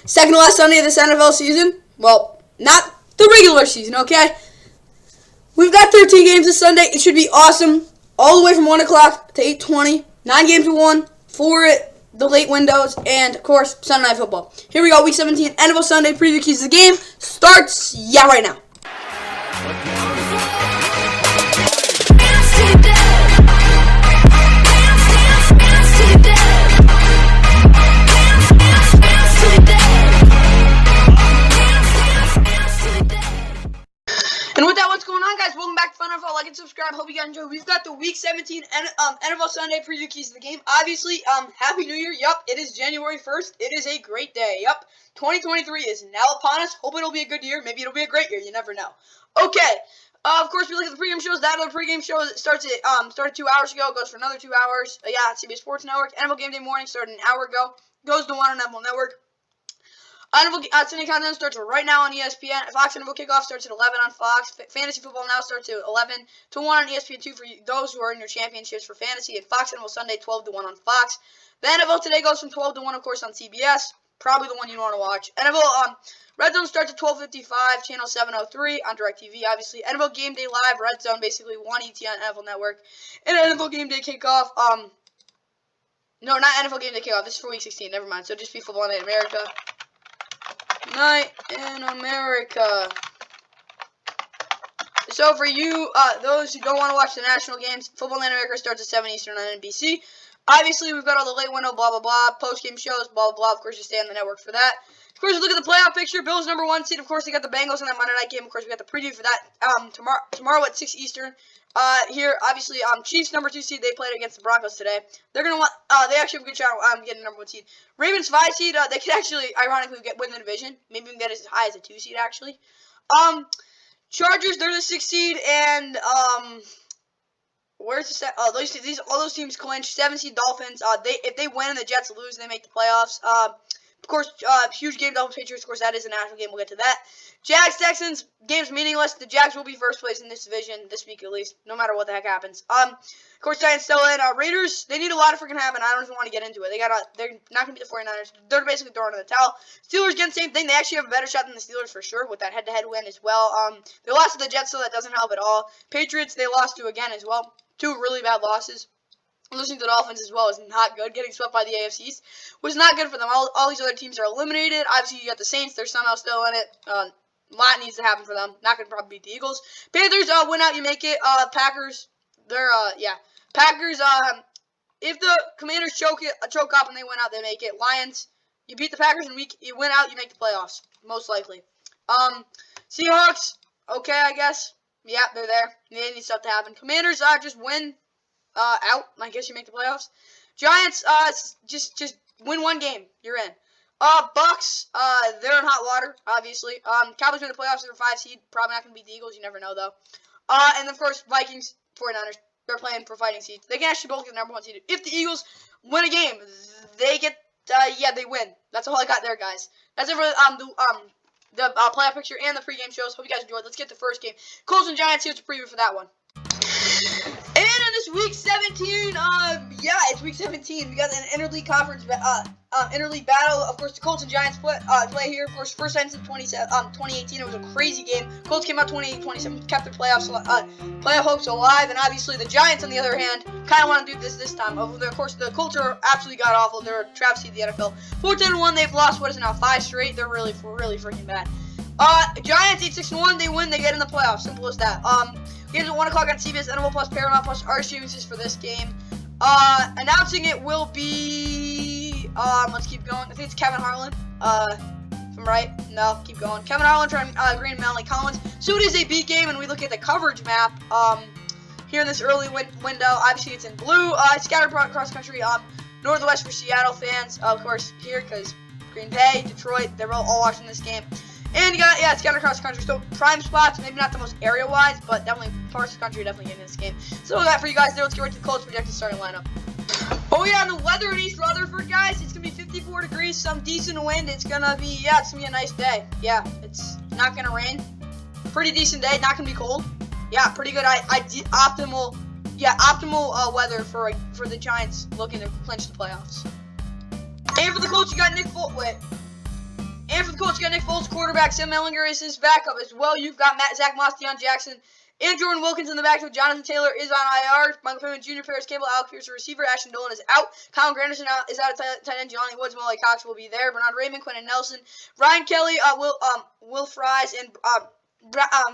Second to last Sunday of this NFL season. Well, not the regular season, okay? We've got 13 games this Sunday. It should be awesome. All the way from 1 o'clock to 8:20. 9 games to 1 for the late windows. And, of course, Sunday Night Football. Here we go. Week 17, NFL Sunday preview keys of the game. Starts, right now. And with that, what's going on, guys? Welcome back to Fun NFL. Like and subscribe. Hope you guys enjoy. We've got the Week 17 NFL Sunday preview keys of the game. Obviously, Happy New Year. Yup, it is January 1st. It is a great day. Yup, 2023 is now upon us. Hope it'll be a good year. Maybe it'll be a great year. You never know. Okay. Of course, we look at the pregame shows. That other pregame show started 2 hours ago. Goes for another 2 hours. CBS Sports Network. NFL Game Day Morning started an hour ago. Goes to 1 on NFL Network. Sunday Countdown starts right now on ESPN. Fox NFL Kickoff starts at 11 on Fox. Fantasy Football Now starts at 11 to 1 on ESPN2 for those who are in your championships for fantasy. And Fox NFL Sunday 12 to 1 on Fox. The NFL Today goes from 12 to 1, of course, on CBS. Probably the one you want to watch. NFL Red Zone starts at 12:55, channel 703 on DirecTV, obviously. NFL Game Day Live, Red Zone, basically 1 ET on NFL Network. And NFL Game Day Kickoff, no, not NFL Game Day Kickoff. This is for Week 16, never mind. So just be Football Night in America. Night in America. So for you, those who don't want to watch the national games, Football Night in America starts at 7 Eastern on NBC. Obviously, we've got all the late window, blah, blah, blah, post-game shows, blah, blah, blah. Of course, you stay on the network for that. Of course, look at the playoff picture. Bills number 1 seed. Of course, they got the Bengals in that Monday night game. Of course, we got the preview for that tomorrow at 6 Eastern. Here, obviously, Chiefs number 2 seed. They played against the Broncos today. They're gonna want. They actually have a good shot on getting number 1 seed. Ravens 5 seed. They could actually, ironically, win the division. Maybe we can get as high as a 2 seed actually. Chargers. They're the 6 seed, and where's the set? Oh, all those teams clinch. 7 seed Dolphins. If they win and the Jets lose, they make the playoffs. Of course, huge game, Dolphins Patriots. Of course, that is a national game. We'll get to that. Jags Texans. Game's meaningless. The Jags will be first place in this division this week at least, no matter what the heck happens. Of course, Giants still in. Raiders. They need a lot of freaking happen. I don't even want to get into it. They're not gonna beat the 49ers. They're basically throwing in the towel. Steelers getting the same thing. They actually have a better shot than the Steelers for sure with that head-to-head win as well. They lost to the Jets, so that doesn't help at all. Patriots. They lost to again as well. 2 really bad losses. Losing to the Dolphins as well is not good. Getting swept by the AFC East was not good for them. All these other teams are eliminated. Obviously, you got the Saints. They're somehow still in it. A lot needs to happen for them. Not going to probably beat the Eagles. Panthers, win out, you make it. Packers, Packers, if the Commanders choke up and they win out, they make it. Lions, you beat the Packers and you win out, you make the playoffs. Most likely. Seahawks, okay, I guess. Yeah, they're there. They need stuff to happen. Commanders, just win. Out. I guess you make the playoffs. Giants, just win 1 game. You're in. Bucs, they're in hot water, obviously. Cowboys made the playoffs. They're 5 seed. Probably not going to beat the Eagles. You never know, though. And, of course, Vikings, 49ers. They're playing for fighting seeds. They can actually both get the number 1 seed. If the Eagles win a game, they get, they win. That's all I got there, guys. That's it for, the playoff picture and the pregame shows. Hope you guys enjoyed. Let's get the first game. Colts and Giants. Here's the preview for that one. And in this Week 17, it's Week 17. We got an interleague conference, interleague battle. Of course, the Colts and Giants play here. Of course, first time since 2018. It was a crazy game. Colts came out 28-27, kept their playoff hopes alive, and obviously the Giants, on the other hand, kind of want to do this time. Of course, the Colts are absolutely god awful. They're a travesty of the NFL. 4-10-1. They've lost what is it now 5 straight. They're really freaking bad. Giants 8-6-1. They win. They get in the playoffs. Simple as that. Games at 1 o'clock on CBS, NFL Plus, Paramount Plus, our streamings for this game. Announcing it will be, let's keep going. I think it's Kevin Harlan. If I'm right. No, keep going. Kevin Harlan trying Green and Melanie Collins. So it is a beat game, and we look at the coverage map. Here in this early window, obviously it's in blue. It's scattered across the country. Northwest for Seattle fans, of course, here because Green Bay, Detroit, they're all watching this game. And you got, it's scattered across the country, so prime spots, maybe not the most area-wise, but definitely parts of the country are definitely getting this game. So with that for you guys there, let's get right to the Colts projected starting lineup. Oh yeah, and the weather in East Rutherford, guys, it's going to be 54 degrees, some decent wind. It's going to be, it's going to be a nice day. Yeah, it's not going to rain. Pretty decent day, not going to be cold. Yeah, pretty good, optimal weather for the Giants looking to clinch the playoffs. And for the Colts, you got Nick Foles. Wait. you got Nick Foles, quarterback. Sam Ellinger is his backup as well. You've got Zach Moss, Deion Jackson, and Jordan Wilkins in the backfield. Jonathan Taylor is on IR. Michael Pittman Jr., Paris Campbell, Alec Pierce, receiver. Ashton Dolan is out. Colin Granderson is out at tight end. Jelani Woods, Molly Cox will be there. Bernard Raymond, Quentin Nelson, Ryan Kelly, Will Fries, and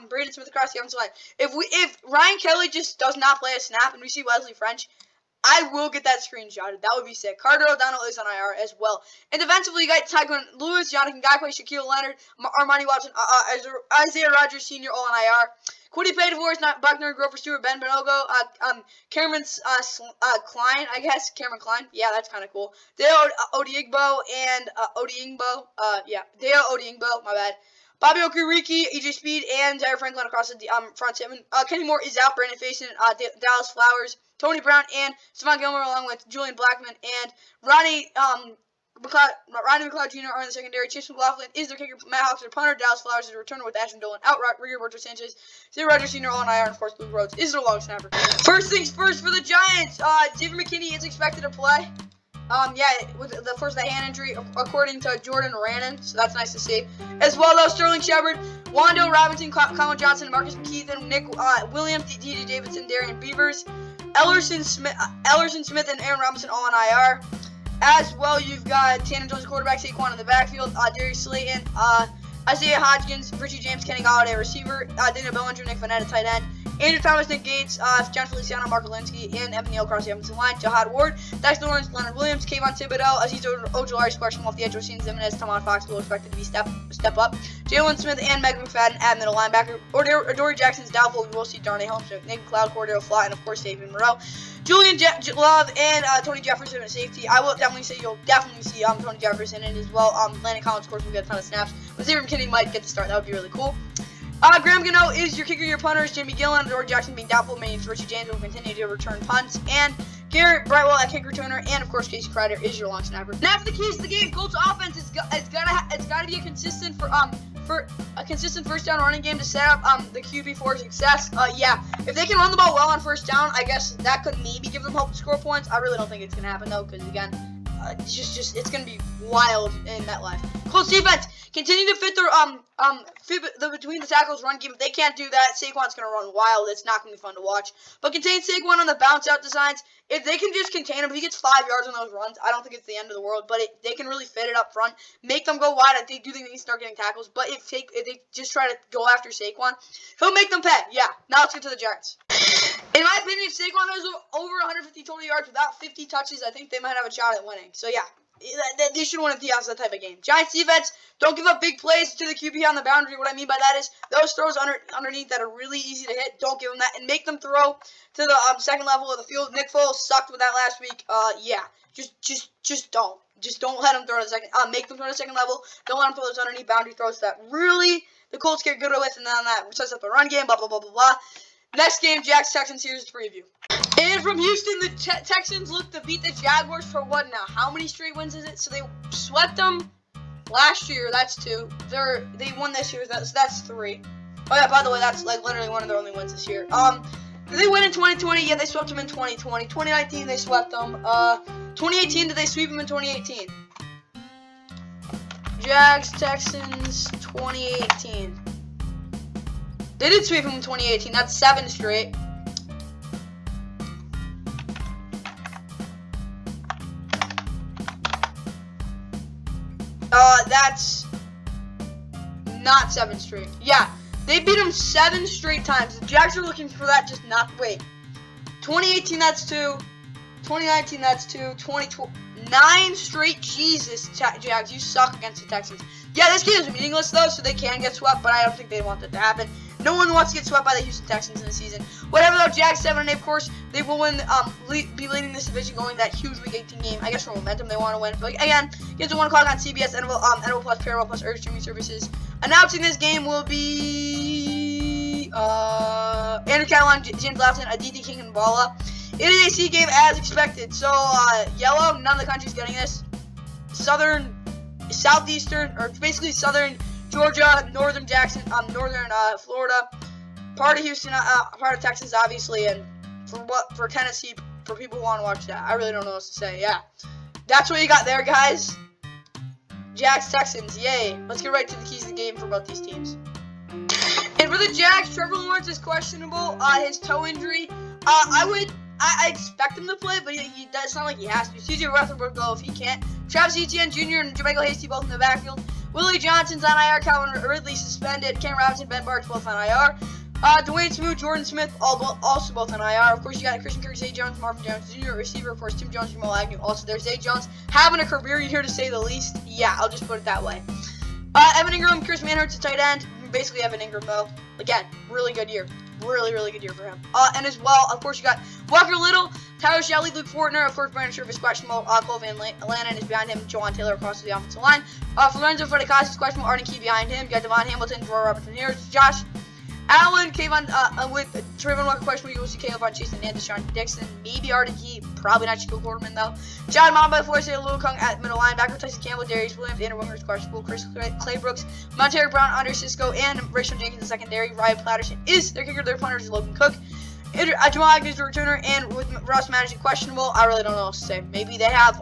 Braden Smith across the offensive line. If Ryan Kelly just does not play a snap and we see Wesley French, I will get that screenshotted. That would be sick. Carter O'Donnell is on IR as well. And defensively, you got Tyquan Lewis, Jonathan Gackway, Shaquille Leonard, Armani Watson, Isaiah Rodgers Sr. all on IR. Quiddy Paydeforce, Buckner, Grover Stewart, Ben Bonogo, Cameron Klein, I guess. Cameron Klein. Yeah, that's kind of cool. Deo Odiigbo and Deo Odiigbo, my bad. Bobby Okereke, EJ Speed, and Jair Franklin across the front seven. Kenny Moore is out. Brandon Faison, Dallas Flowers, Tony Brown, and Stephon Gilmore, along with Julian Blackman and Rodney McLeod Jr. are in the secondary. Chase McLaughlin is their kicker. Matt Hawks, their punter. Dallas Flowers is their returner with Ashton Dolan out. Roberto Sanchez, Zay Rodgers Sr. all on IR, and of course Luke Rhodes is their long snapper. First things first for the Giants. David McKinney is expected to play. With the first hand injury, according to Jordan Rannon, so that's nice to see. As well, though, Sterling Shepard, Wando Robinson, Colin Johnson, Marcus McKeithen, Nick Williams, D.J. Davidson, Darian Beavers, Ellerson Smith, and Aaron Robinson all on IR. As well, you've got Tanner Jones, quarterback, Saquon in the backfield, Darius Slayton, Isaiah Hodgins, Richie James, Kenny Golladay, receiver, Daniel Bellinger, Nick Vanetta, tight end, Andrew Thomas, Nick Gates, John Feliciano, Mark Linsky, and Evan Neal across the offensive line. Jahad Ward, Dax Lawrence, Leonard Williams, Kayvon Thibodeau, Aziz Ojolari squash off the edge. Racine Zimenez, Tamon Fox will expected to be step up. Jalen Smith and Meg McFadden at middle linebacker. Adoree Jackson's doubtful. We will see Darnay Holmes, Nick McLeod, Cordero Fly, and of course Savion Moreau. Julian Love and Tony Jefferson at safety. I will definitely say you'll definitely see Tony Jefferson in as well. Landon Collins, of course, will get a ton of snaps. But Xavier McKinney might get the start. That would be really cool. Graham Gano is your kicker, your punters. Jimmy Gillen, Adoree Jackson being doubtful, means Richie James will continue to return punts. And Garrett Brightwell at kick returner, and of course Casey Kreider is your long snapper. Now for the keys to the game, Colts offense it's got to be a consistent consistent first down running game to set up the QB for success. If they can run the ball well on first down, I guess that could maybe give them hope to score points. I really don't think it's gonna happen though, because again, it's gonna be wild in MetLife. Colts defense continue to fit their between the tackles run game. If they can't do that, Saquon's gonna run wild. It's not gonna be fun to watch. But contain Saquon on the bounce out designs. If they can just contain him, if he gets 5 yards on those runs, I don't think it's the end of the world. But they can really fit it up front, make them go wide. I do think they can start getting tackles. But if they just try to go after Saquon, he'll make them pay. Yeah. Now let's get to the Giants. In my opinion, if Saquon has over 150 total yards without 50 touches, I think they might have a shot at winning. So yeah. They should win at the outside type of game. Giants defense, don't give up big plays to the QB on the boundary. What I mean by that is those throws underneath that are really easy to hit. Don't give them that, and make them throw to the second level of the field. Nick Foles sucked with that last week. Just don't let them throw to the second. Make them throw to the second level. Don't let them throw those underneath boundary throws that really the Colts get good with, and then that sets up a run game. Blah blah blah blah blah. Next game, Jags Texans. Here's the preview. And from Houston, the Texans look to beat the Jaguars for what now? How many straight wins is it? So they swept them last year. That's 2. They won this year. That's 3. Oh yeah, by the way, that's like literally one of their only wins this year. Did they win in 2020? Yeah, they swept them in 2020. 2019, they swept them. 2018, did they sweep them in 2018? Jags, Texans, 2018. They did sweep them in 2018. That's 7 straight. That's not 7 straight. Yeah, they beat them 7 straight times. The Jags are looking for that, just not wait. 2018, that's 2. 2019, that's 2. 2020, 9 straight. Jesus, Jags, you suck against the Texans. Yeah, this game is meaningless though, so they can get swept, but I don't think they want that to happen. No one wants to get swept by the Houston Texans in the season. Whatever though, Jags 7-8, of course, they will win. Be leading this division, going that huge Week 18 game. I guess for momentum, they want to win. But again, games at 1 o'clock on CBS, NFL Plus, Paramount Plus, Urge Streaming Services. Announcing this game will be Andrew Catalan, James Lafton, Aditi King, and Bala. It is a C game as expected. So yellow, none of the country's getting this. Southeastern, or basically Southern Georgia, Northern Jackson, Northern Florida, part of Houston, part of Texas, obviously, and for Tennessee, for people who want to watch that. I really don't know what to say. Yeah, that's what you got there, guys. Jags, Texans, yay. Let's get right to the keys of the game for both these teams. And for the Jags, Trevor Lawrence is questionable. His toe injury. I expect him to play, but he does sound like he has to. CJ Rutherford go if he can't. Travis Etienne Jr. and Jermichael Hasty both in the backfield. Willie Johnson's on IR. Calvin Ridley suspended. Cam Robinson, Ben Barks both on IR. Dwayne Smoot, Jordan Smith, also both on IR. Of course, you got Christian Kirk, Zay Jones, Marvin Jones Jr. receiver. Of course, Tim Jones, Jamal Agnew. Also, there's Zay Jones having a career year to say the least. Yeah, I'll just put it that way. Evan Ingram, Chris Manhurts, a tight end. Basically, Evan Ingram though. Again, really good year. Really good year for him. And as well, of course, you got Walker Little, Tyler Shelley, Luke Fortner, of course, Brandon Scherf is questionable. Cole Van Lannon is behind him. Jawan Taylor across the offensive line. Lorenzo Fredicas is questionable. Arden Key behind him. You got Devon Hamilton, Roy Robertson here. Josh Allen, Kayvon, with Trayvon Walker questionable. You will see Caleb on Chase and Deshaun Dixon. Maybe Arden Key. Probably not Chico Quarterman, though. John Mamba, Forsyth, Lou Kung at middle linebacker. Tyson Campbell, Darius Williams, Andrew Winger is questionable. Chris Claybrooks, Monterey Brown, Andre Cisco, and Rachel Jenkins in secondary. Ryan Patterson is their kicker. Their punter is Logan Cook. Jamal Agnew is the returner, and with Ross Madison questionable, I really don't know what to say. Maybe they have,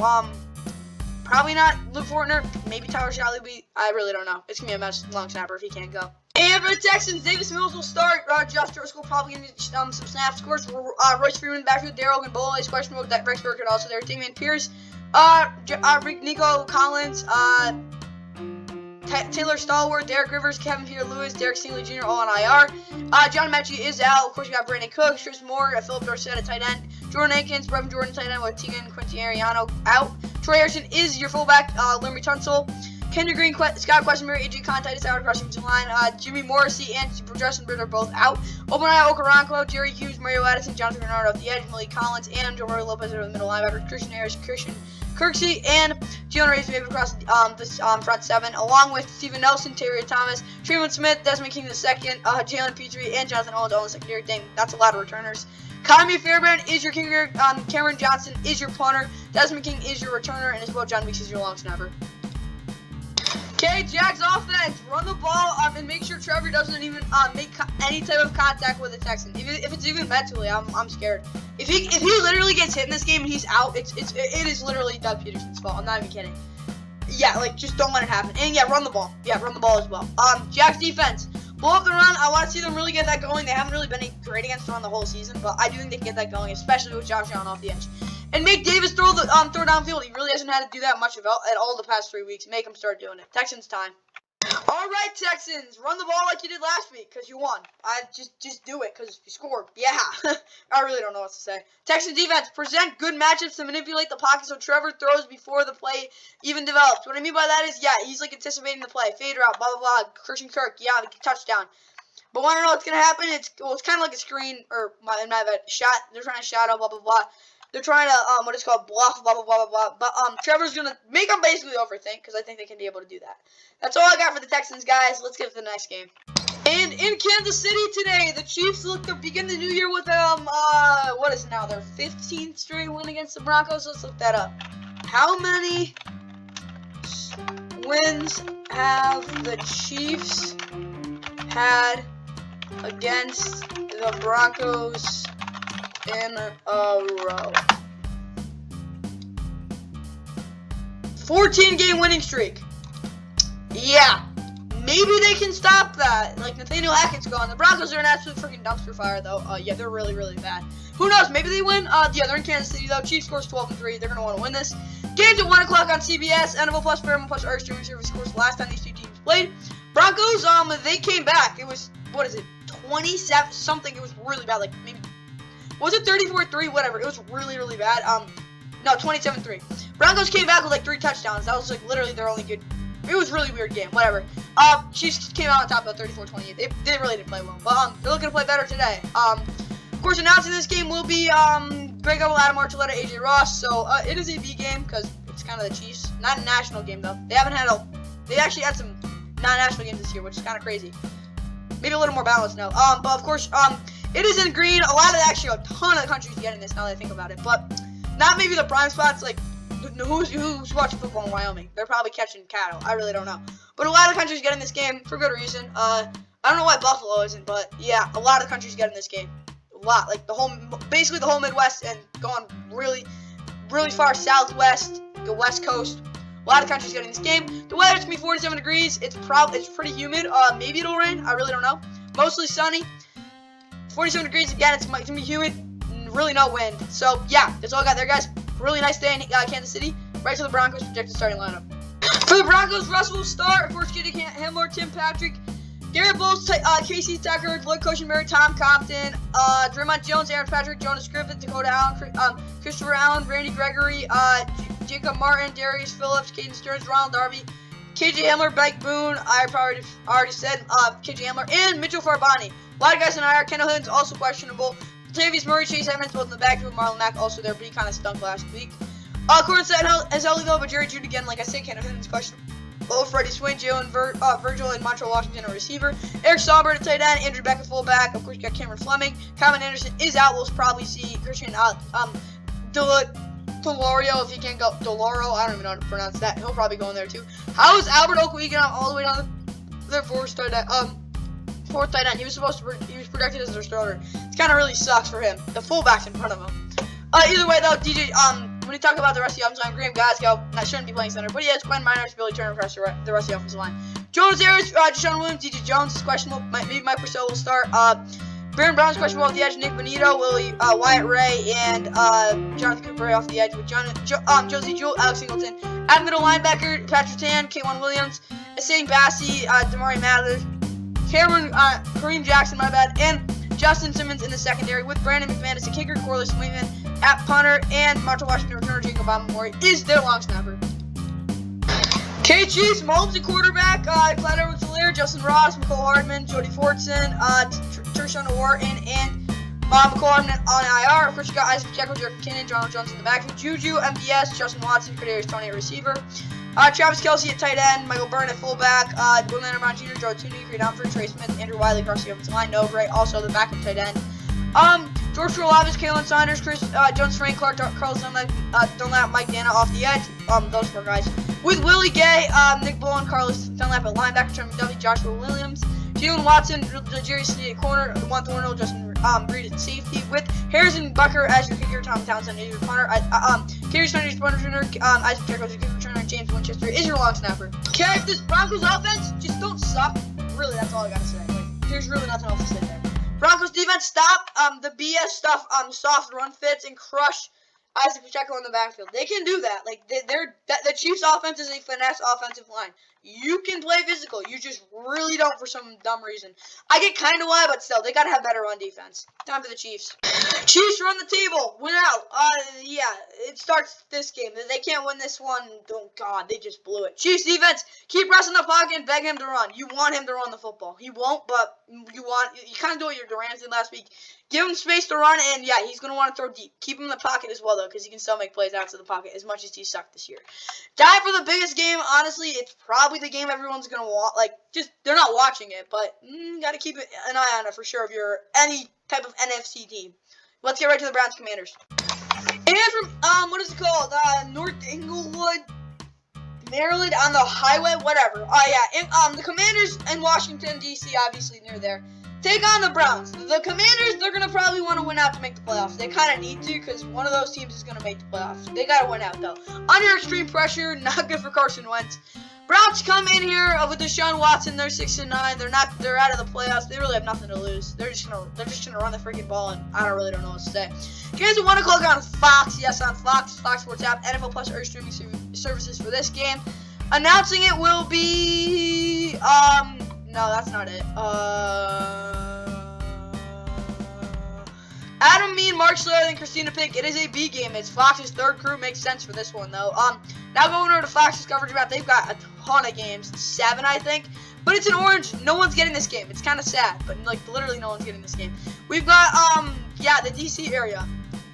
probably not Luke Fortner. Maybe Tyler Shalley. I really don't know. It's going to be a mess. Long snapper if he can't go. And for the Texans, Davis Mills will start. Josh Driscoll probably going to get some snaps. Of course, Royce Freeman in the backfield. Daryl Gamboa is questionable. Rex Burkett also there. Damian Pierce. Nico Collins. Taylor Stallworth, Derek Rivers, Kevin Pierre-Louis, Derek Stingley Jr. all on IR. John Mechie is out. Of course, you got Brandon Cooks, Tris Moore, Philip Dorsett, a tight end. Jordan Akins, Brevin Jordan, tight end with Tegan Quincy Ariano out. Troy Harrison is your fullback. Larry Tunsil. Kendra Green, Scott Questenberry, AJ Contitus out across the offensive line. Jimmy Morrissey and Justin Britt are both out. Obadiah Okaranko, Jerry Hughes, Mario Addison, Jonathan Bernard off the edge, Malik Collins, and Joe Lopez are the middle linebackers. Christian Harris, Christian Kirksey, and Jalen Reyes moved across this front seven, along with Steven Nelson, Terry Thomas, Tremont Smith, Desmond King II, Jalen Petrie, and Jonathan Owens all in the secondary. Dang, that's a lot of returners. Kami Fairbairn is your kicker. Cameron Johnson is your punter. Desmond King is your returner, and as well, John Weeks is your long snapper. Okay, Jags offense, run the ball and make sure Trevor doesn't even make any type of contact with the Texans. If it's even mentally, I'm scared. If he literally gets hit in this game and he's out, it is literally Doug Peterson's fault. I'm not even kidding. Yeah, like just don't let it happen. And yeah, run the ball. Yeah, run the ball as well. Jags defense, blow up the run. I want to see them really get that going. They haven't really been great against the run the whole season, but I do think they can get that going, especially with Josh Allen off the edge. And make Davis throw downfield. He really hasn't had to do that much at all the past 3 weeks. Make him start doing it. Texans time. All right, Texans, run the ball like you did last week because you won. I just do it because you scored. Yeah, I really don't know what to say. Texans defense, present good matchups to manipulate the pocket so Trevor throws before the play even develops. What I mean by that is, yeah, he's like anticipating the play, fade route, blah blah blah. Christian Kirk, yeah, touchdown. But want to know what's gonna happen? It's kind of like a screen or shot. They're trying to shadow, blah blah blah. They're trying to, what is called bluff, blah, blah, blah, blah, blah. But, Trevor's going to make them basically overthink, because I think they can be able to do that. That's all I got for the Texans, guys. Let's get to the next game. And in Kansas City today, the Chiefs look to begin the new year with, what is it now? Their 15th straight win against the Broncos? Let's look that up. How many wins have the Chiefs had against the Broncos in a row? 14-game winning streak. Yeah, maybe they can stop that. Like, Nathaniel Hackett's gone. The Broncos are an absolute freaking dumpster fire, though. Yeah, they're really, really bad. Who knows? Maybe they win. Yeah, they're in Kansas City, though. Chiefs scores 12-3. They're going to want to win this. Game's at 1 o'clock on CBS. NFL Plus, Paramount Plus, our streaming service scores the last time these two teams played. Broncos, they came back. It was, 27-something. It was really bad. Like, maybe, was it 34-3? Whatever. It was really, really bad. No, 27-3. Broncos came back with, like, 3 touchdowns. That was, like, literally their only good. It was a really weird game. Whatever. Chiefs came out on top of 34-28. They really didn't play well. But, they're looking to play better today. Of course, announcing this game will be, Greg Oble, Adam Archuleta, AJ Ross. So, it is a B game because it's kind of the Chiefs. Not a national game, though. They actually had some non-national games this year, which is kind of crazy. Maybe a little more balanced now. But, of course, it is in green. A lot of, actually, a ton of the countries getting this now that I think about it. But not maybe the prime spots, like, who's watching football in Wyoming? They're probably catching cattle. I really don't know. But a lot of countries getting this game for good reason. I don't know why Buffalo isn't, but yeah, a lot of countries getting this game. A lot, like basically the whole Midwest and going really, really far southwest, the West Coast, A lot of countries getting this game. The weather's gonna be 47 degrees. It's pretty humid. Maybe it'll rain. I really don't know. Mostly sunny. 47 degrees again. It's gonna be humid. Really no wind. So yeah, that's all I got there, guys. Really nice day in Kansas City. Right to the Broncos projected starting lineup. For the Broncos, Russell will start. Of course, Kitty Hamler, Tim Patrick, Garrett Bowles, Casey Tucker, Lloyd Cushenberry, Tom Compton, Draymond Jones, Aaron Patrick, Jonas Griffith, Dakota Allen, Christopher Allen, Randy Gregory, Jacob Martin, Darius Phillips, Caden Stearns, Ronald Darby, KJ Hamler, Beck Boone, I probably already said KJ Hamler, and Mitchell Farbani. A lot of guys in IR. Kendall Higgins also questionable. Latavius Murray, Chase Edmonds, both in the backfield. Marlon Mack also there, but he kind of stunk last week. Corn set as healthy though, but Jerry Judy again, like I said, Kendall Higgins questionable. Freddie Swain, Jalen Virgil, and Montreal Washington a receiver. Eric Saubert at tight end, Andrew Beck at fullback. Of course, you got Cameron Fleming. Calvin Anderson is out. We'll probably see Christian Delorio, if he can't go. Deloro, I don't even know how to pronounce that. He'll probably go in there too. How is Albert Okwuegan all the way down their fourth tight end? He was projected as their starter. It kind of really sucks for him. The fullback's in front of him. Either way though, DJ, when you talk about the rest of the offensive line, Graham Glasgow, that shouldn't be playing center, but he has Glenn Miners, Billy Turner across the rest of the offensive line. Jonas Harris, Deshaun Williams, DJ Jones is questionable. Maybe Mike Purcell will start. Baron Brown's questionable off the edge. Nick Bonito, Wyatt Ray, and Jonathan Cooper off the edge with Josie Jewell, Alex Singleton. At middle linebacker, Patrick Tan, K'Wan Williams, Asane Bassi, Damari Mathers, Kareem Jackson, and Justin Simmons in the secondary with Brandon McManus, a kicker, Corliss Sweetman at punter, and Montreal Washington returner Jacob Murray is their long snapper. Okay, Chiefs, Mahomes at quarterback, Clyde Edwards-Helaire, Justin Ross, McCole Hardman, Jody Fortson, Tershawn Wharton, and McCole Hardman on IR. Of course, you got Isaac Jekyll, Derek McKinnon, Donald Jones in the backfield, Juju, MVS, Justin Watson, Kadarius Toney at receiver, Travis Kelce at tight end, Michael Byrne at fullback, Will Anderson Jr., Joe Tooney, Creed Humphrey, Trey Smith, Andrew Wiley across the offensive line, Noah Gray also the backup tight end. George Karlaftis, Kalen Saunders, Jones, Frank Clark, Carlos Dunlap, Mike Dana off the edge. Those four guys. With Willie Gay, Nick Bowen, Carlos Dunlap at linebacker, Trent McDuffie, Joshua Williams, Jalen Watson, Jerry Sneed at corner, Juan Thornhill, Justin Breed at safety. With Harrison Bucker as your kicker, Tom Townsend as your punter, Kerry Snyder's punter returner, Isaac Jekyll as your kicker returner, and James Winchester is your long snapper. Okay, if this Broncos offense just don't suck, really, that's all I gotta say. Like, there's really nothing else to say there. Broncos defense, stop the BS stuff, soft run fits, and crush Isaac Pacheco in the backfield. They can do that. Like, the Chiefs' offense is a finesse offensive line. You can play physical. You just really don't for some dumb reason. I get kind of why, but still, they got to have better run defense. Time for the Chiefs. Chiefs run the table. Win out. Yeah, it starts this game. They can't win this one. Oh, God, they just blew it. Chiefs defense, keep pressing the pocket and beg him to run. You want him to run the football. He won't, but you kind of do what your Durant did last week. Give him space to run, and yeah, he's going to want to throw deep. Keep him in the pocket as well, though, because he can still make plays outside the pocket as much as he sucked this year. Time for the biggest game. Honestly, it's probably the game everyone's going to want. Like, just, they're not watching it, but got to keep an eye on it for sure if you're any type of NFC team. Let's get right to the Browns Commanders. And from, what is it called? North Englewood, Maryland, on the highway, whatever. The Commanders in Washington, D.C., obviously near there. Take on the Browns. The Commanders, they're going to probably want to win out to make the playoffs. They kind of need to because one of those teams is going to make the playoffs. They got to win out, though. Under extreme pressure, not good for Carson Wentz. Browns come in here with Deshaun Watson. They're 6-9. They're out of the playoffs. They really have nothing to lose. They're just gonna run the freaking ball, and I don't know what to say. Games at 1 o'clock on Fox. Yes, on Fox Sports app, NFL Plus or streaming services for this game. Announcing it will be no, that's not it. Adam Mean, Mark Slater, and Christina Pink. It is a B game. It's Fox's third crew. Makes sense for this one, though. Now going over to Fox's coverage map, they've got a ton of games. 7, I think. But it's in orange. No one's getting this game. It's kind of sad, but, like, literally no one's getting this game. We've got, the D.C. area.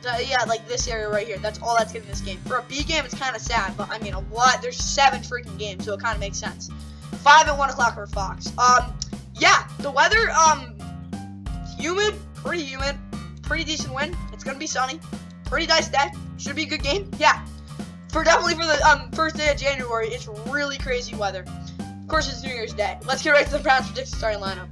Like this area right here. That's all that's getting this game. For a B game, it's kind of sad, but, I mean, there's 7 freaking games, so it kind of makes sense. 5 at 1 o'clock for Fox. The weather, humid, pretty humid. Pretty decent win. It's gonna be sunny. Pretty nice day. Should be a good game. Yeah. Definitely for the first day of January, it's really crazy weather. Of course, it's New Year's Day. Let's get right to the Browns predicted starting lineup.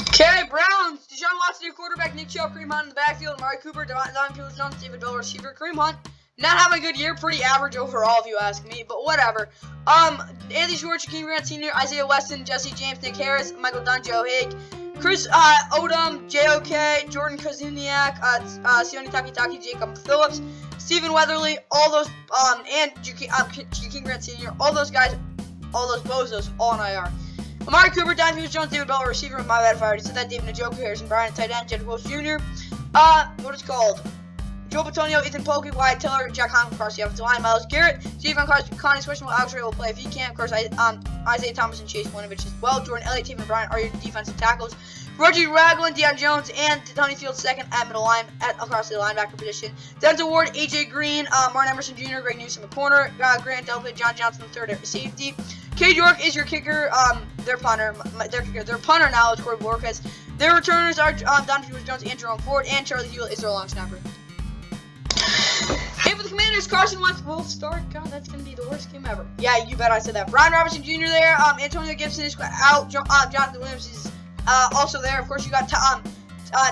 Okay, Browns. Deshaun Watson, your quarterback. Nick Chubb, Kareem Hunt in the backfield. Amari Cooper, Donovan Peoples-Jones, David Bell, receiver. Kareem Hunt, Not having a good year, pretty average overall if you ask me, but whatever. Anthony Schwartz, Jakeem Grant Sr., Isaiah Weston, Jesse James, Nick Harris, Michael Dunn, Joe Haig, Chris Odom, JOK, Jordan Kozuniak, Sione Takitaki, Jacob Phillips, Stephen Weatherly, all those, and Jakeem Grant Sr., all those guys, all those bozos, all on IR. Amari Cooper, Don Hughes, Jones, David Bell, receiver, my bad if I already said that, David Njoku, Harrison Bryant, tight end, Jedrick Wills Jr., what is it called? Joe Batonio, Ethan Polk, Wyatt Tiller, Jack Conklin across the offensive line, Myles Garrett, Javon Connie's questionable, Alex Ray will play if he can. Of course, Isaiah Thomas and Chase Winovich as well. Jordan Elliott, Taven Bryan are your defensive tackles. Reggie Ragland, Deion Jones, and Tony Fields second at middle line across the linebacker position. Denzel Ward, AJ Green, Martin Emerson Jr., Greg Newsome in the corner, Grant Delpit, John Johnson the third at safety. Cade York is your kicker, their punter now is Corey Borges. Their returners are Donovan Jones and Jerome Ford, and Charlie Hewitt is their long snapper. And for the Commanders, Carson Wentz will start. God, that's going to be the worst game ever. Yeah, you bet I said that. Brian Robinson Jr. there. Antonio Gibson is out. Jonathan Williams is also there. Of course, you got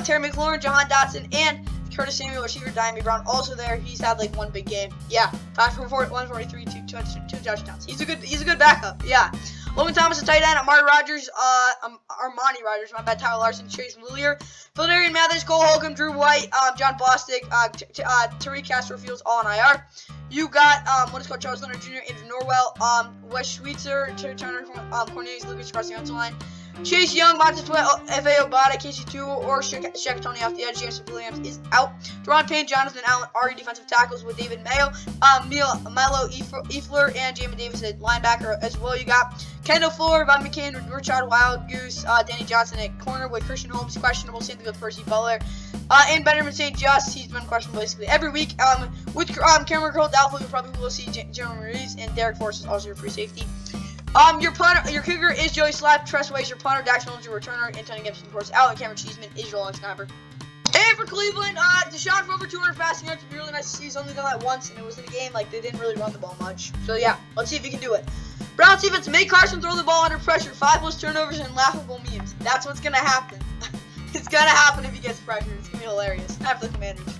Terry McLaurin, Jahan Dotson, and Curtis Samuel, receiver Diami Brown, also there. He's had like one big game. Yeah, 5 for 143, two touchdowns. He's a good backup. Yeah. Logan Thomas, a tight end. Armani Rogers, my bad. Tyler Larson, Chase Lillier, Philadelphia Mathis, Cole Holcomb, Drew White, John Bostic, Tariq Castro-Fields, all on IR. You got Charles Leonard Jr., Andrew Norwell, Wes Schweitzer, Turner, Cornelius Lucas across the offensive line. Chase Young, Montez Sweat, F.A. Obata, Casey Tua, or Shaq Tony off the edge. James Williams is out. Deron Payne, Jonathan Allen are your defensive tackles with David Mayo, Milo Eifler, and Jamin Davis at linebacker as well. You got Kendall Fuller, Von McCain, Richard Wild Goose, Danny Johnson at corner with Christian Holmes questionable. Same thing with Percy Butler. And Benjamin St. Just, he's been questionable basically every week. With Cameron Curl doubtful, you probably will see Jeremy Reeves, and Derek Forrest is also your free safety. Your kicker is Joey Slap, Tressway is your punter, Dax Mills your returner, and Tony Gibson, of course, out, and Cameron Cheeseman is your long snapper. And for Cleveland, Deshaun for over 200 passing yards would be really nice to see. He's only done that once, and it was in a game, like, they didn't really run the ball much. So, yeah, let's see if he can do it. Browns defense, make Carson throw the ball under pressure, 5 plus turnovers, and laughable memes. That's what's going to happen. It's going to happen if he gets pressure. It's going to be hilarious. After the Commanders.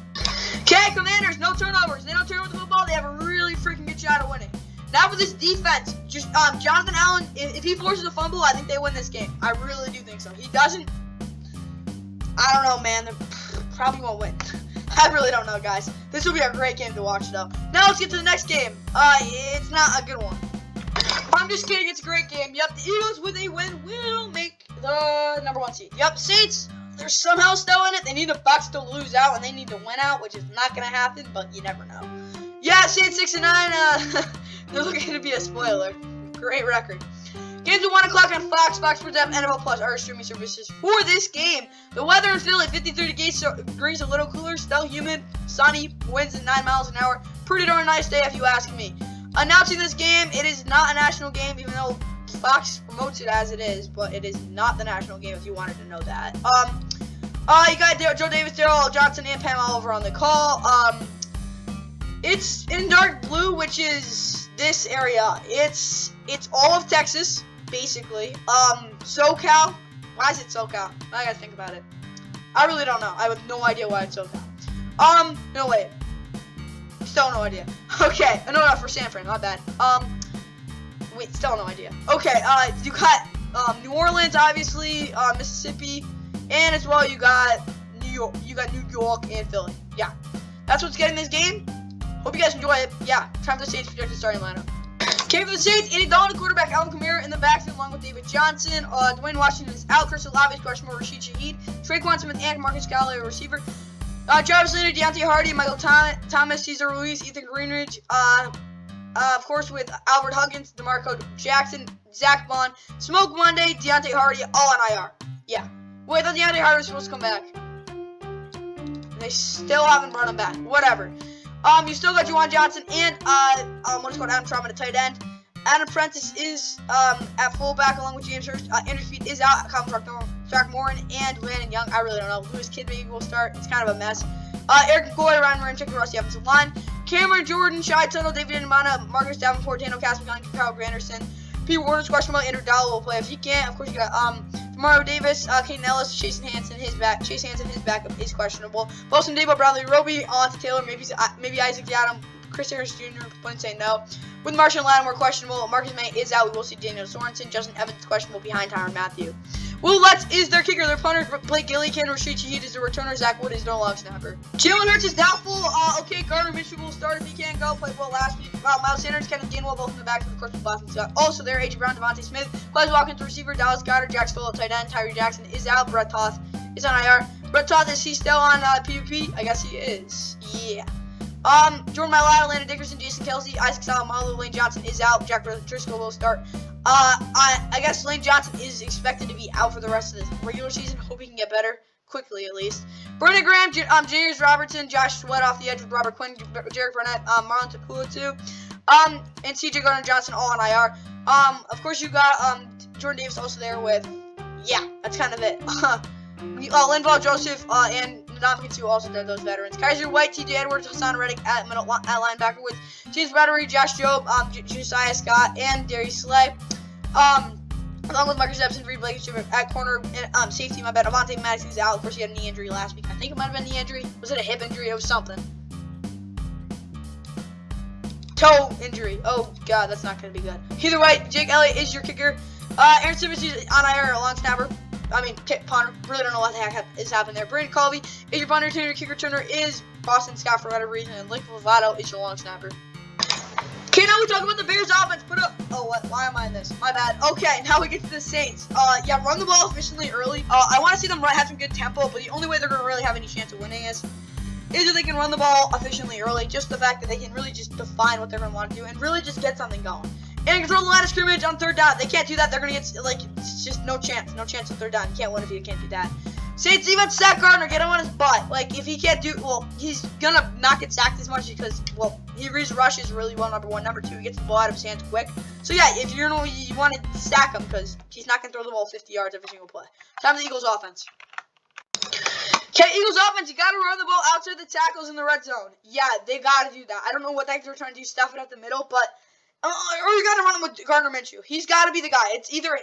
Okay, Commanders, no turnovers. They don't turn over the football. They have a really freaking good shot at winning. Now for this defense, just Jonathan Allen, if he forces a fumble, I think they win this game. I really do think so. He doesn't, I don't know, man. They probably won't win. I really don't know, guys. This will be a great game to watch, though. Now let's get to the next game. It's not a good one. I'm just kidding. It's a great game. Yep, the Eagles, with a win, will make the #1 seed. Yep, Saints, they're somehow still in it. They need the Bucs to lose out, and they need to win out, which is not going to happen, but you never know. Yeah, Saints 6-9, they're looking to be a spoiler. Great record. Games at 1 o'clock on Fox. Fox Sports app, NFL Plus are streaming services for this game. The weather in Philly, 53 degrees, a little cooler, still humid, sunny, winds at 9 miles an hour. Pretty darn nice day if you ask me. Announcing this game, it is not a national game, even though Fox promotes it as it is, but it is not the national game if you wanted to know that. You got Joe Davis, Darrell Johnson, and Pam Oliver on the call. It's in dark blue, which is this area. It's all of Texas, basically. SoCal. Why is it SoCal? I gotta think about it. I really don't know. I have no idea why it's SoCal. No wait. Still no idea. Okay, no, for San Fran, not bad. Wait, still no idea. Okay, you got New Orleans, obviously, Mississippi, and as well you got New York. You got New York and Philly. Yeah, that's what's getting this game. Hope you guys enjoy it. Yeah, time for the Saints projected starting lineup. Okay, for the Saints, Andy Dalton, quarterback, Alvin Kamara in the backfield along with David Johnson. Dwayne Washington is out. Chris Olave is questionable. Rashid Shaheed, Traquan Smith, and Marcus Callaway, receiver. Jarvis Landry, Deontay Hardy, Michael Thomas, Cesar Ruiz, Ethan Greenridge. Of course, with Albert Huggins, DeMarco Jackson, Zach Bond, Smoke Monday, Deontay Hardy, all on IR. Yeah. Wait, I thought Deontay Hardy was supposed to come back. They still haven't brought him back. Whatever. You still got Juwan Johnson and what's called Adam Trautman at tight end. Adam Prentice is at fullback along with James Hurst. Andrew Speed is out. Calvin Throckmorton and Landon Young. I really don't know. Lewis Kid maybe will start. It's kind of a mess. Eric McCoy, Ryan Moran, across the offensive line. Cameron Jordan, Shai Tuttle, David Ndamana, Marcus Davenport, Daniel Casper, Kyle Granderson. Pete Warner's questionable. Andrew Dowell will play if he can't. Of course, you got Mario Davis, Caden Ellis, Chase Hansen, his backup is questionable. Wilson Debo, Bradley Roby, on to Taylor, maybe Isaac Chris Harris Jr. wouldn't say no. With Marshall Lattimore questionable, Marcus May is out. We will see Daniel Sorensen. Justin Evans questionable behind Tyrann Mathieu. Will Lutz is their kicker. Their punter, Blake Gillikin. Rashid Shaheed is the returner. Zach Wood is their long snapper. Jalen Hurts is doubtful. Okay, Gardner Minshew will start if he can't go. Played well last week. Miles Sanders, Kenneth Gainwell, both in the back. Of course, with Boston Scott. Also there, A.J. Brown, Devontae Smith. Quez Watkins, receiver. Dallas Goedert, Jacksonville, tight end. Tyree Jackson is out. Brett Toth is on IR. Brett Toth, is he still on PvP? I guess he is. Yeah. Jordan Mailata, Landon Dickerson, Jason Kelsey, Isaac Salamalu, Lane Johnson is out. Jack Driscoll will start. I guess Lane Johnson is expected to be out for the rest of the regular season. Hope he can get better quickly, at least. Brandon Graham, Jarius Robertson, Josh Sweat off the edge with Robert Quinn, Jarek Burnett, Marlon Tapua too, and C.J. Gardner-Johnson all on IR. Of course you got Jordan Davis also there with, yeah, that's kind of it. Linval Joseph and Ndamukong Suh also there, those veterans. Kaiser White, T.J. Edwards, Hassan Reddick at linebacker with James Bradbury, Josh Jobe, Josiah Scott, and Darius Slay. Along with Marcus Epson, Reed Blankenship at corner, and safety, my bad. Avonte Maddox is out. Of course, he had a knee injury last week. I think it might have been a knee injury. Was it a hip injury? It was something. Toe injury. Oh, God, that's not going to be good. Either way, Jake Elliott is your kicker. Aaron Simmons is on IR, a long snapper. Punter. Really don't know what the heck is happening there. Brandon Colby is your punter. Your kicker returner is Boston Scott for whatever reason. And Link Lovato is your long snapper. Okay, now we talk about the Bears offense. Put up. Oh, what? Why am I in this? My bad. Okay, now we get to the Saints. Yeah, run the ball efficiently early. I want to see them have some good tempo, but the only way they're going to really have any chance of winning is if they can run the ball efficiently early. Just the fact that they can really just define what they're going to want to do and really just get something going. And control the line of scrimmage on third down. They can't do that. They're going to get, it's just no chance. No chance on third down. You can't win if you can't do that. Saints defense, sack Gardner. Get him on his butt. If he can't do, well, he's going to not get sacked as much because, well, he reads rushes really well, number one. Number two, he gets the ball out of his hands quick. So, yeah, if you want to sack him because he's not going to throw the ball 50 yards every single play. Time for the Eagles offense. Okay, Eagles offense, you got to run the ball outside the tackles in the red zone. Yeah, they got to do that. I don't know what the heck they're trying to do, stuff it up the middle, but or you got to run him with Gardner Minshew. He's got to be the guy. It's either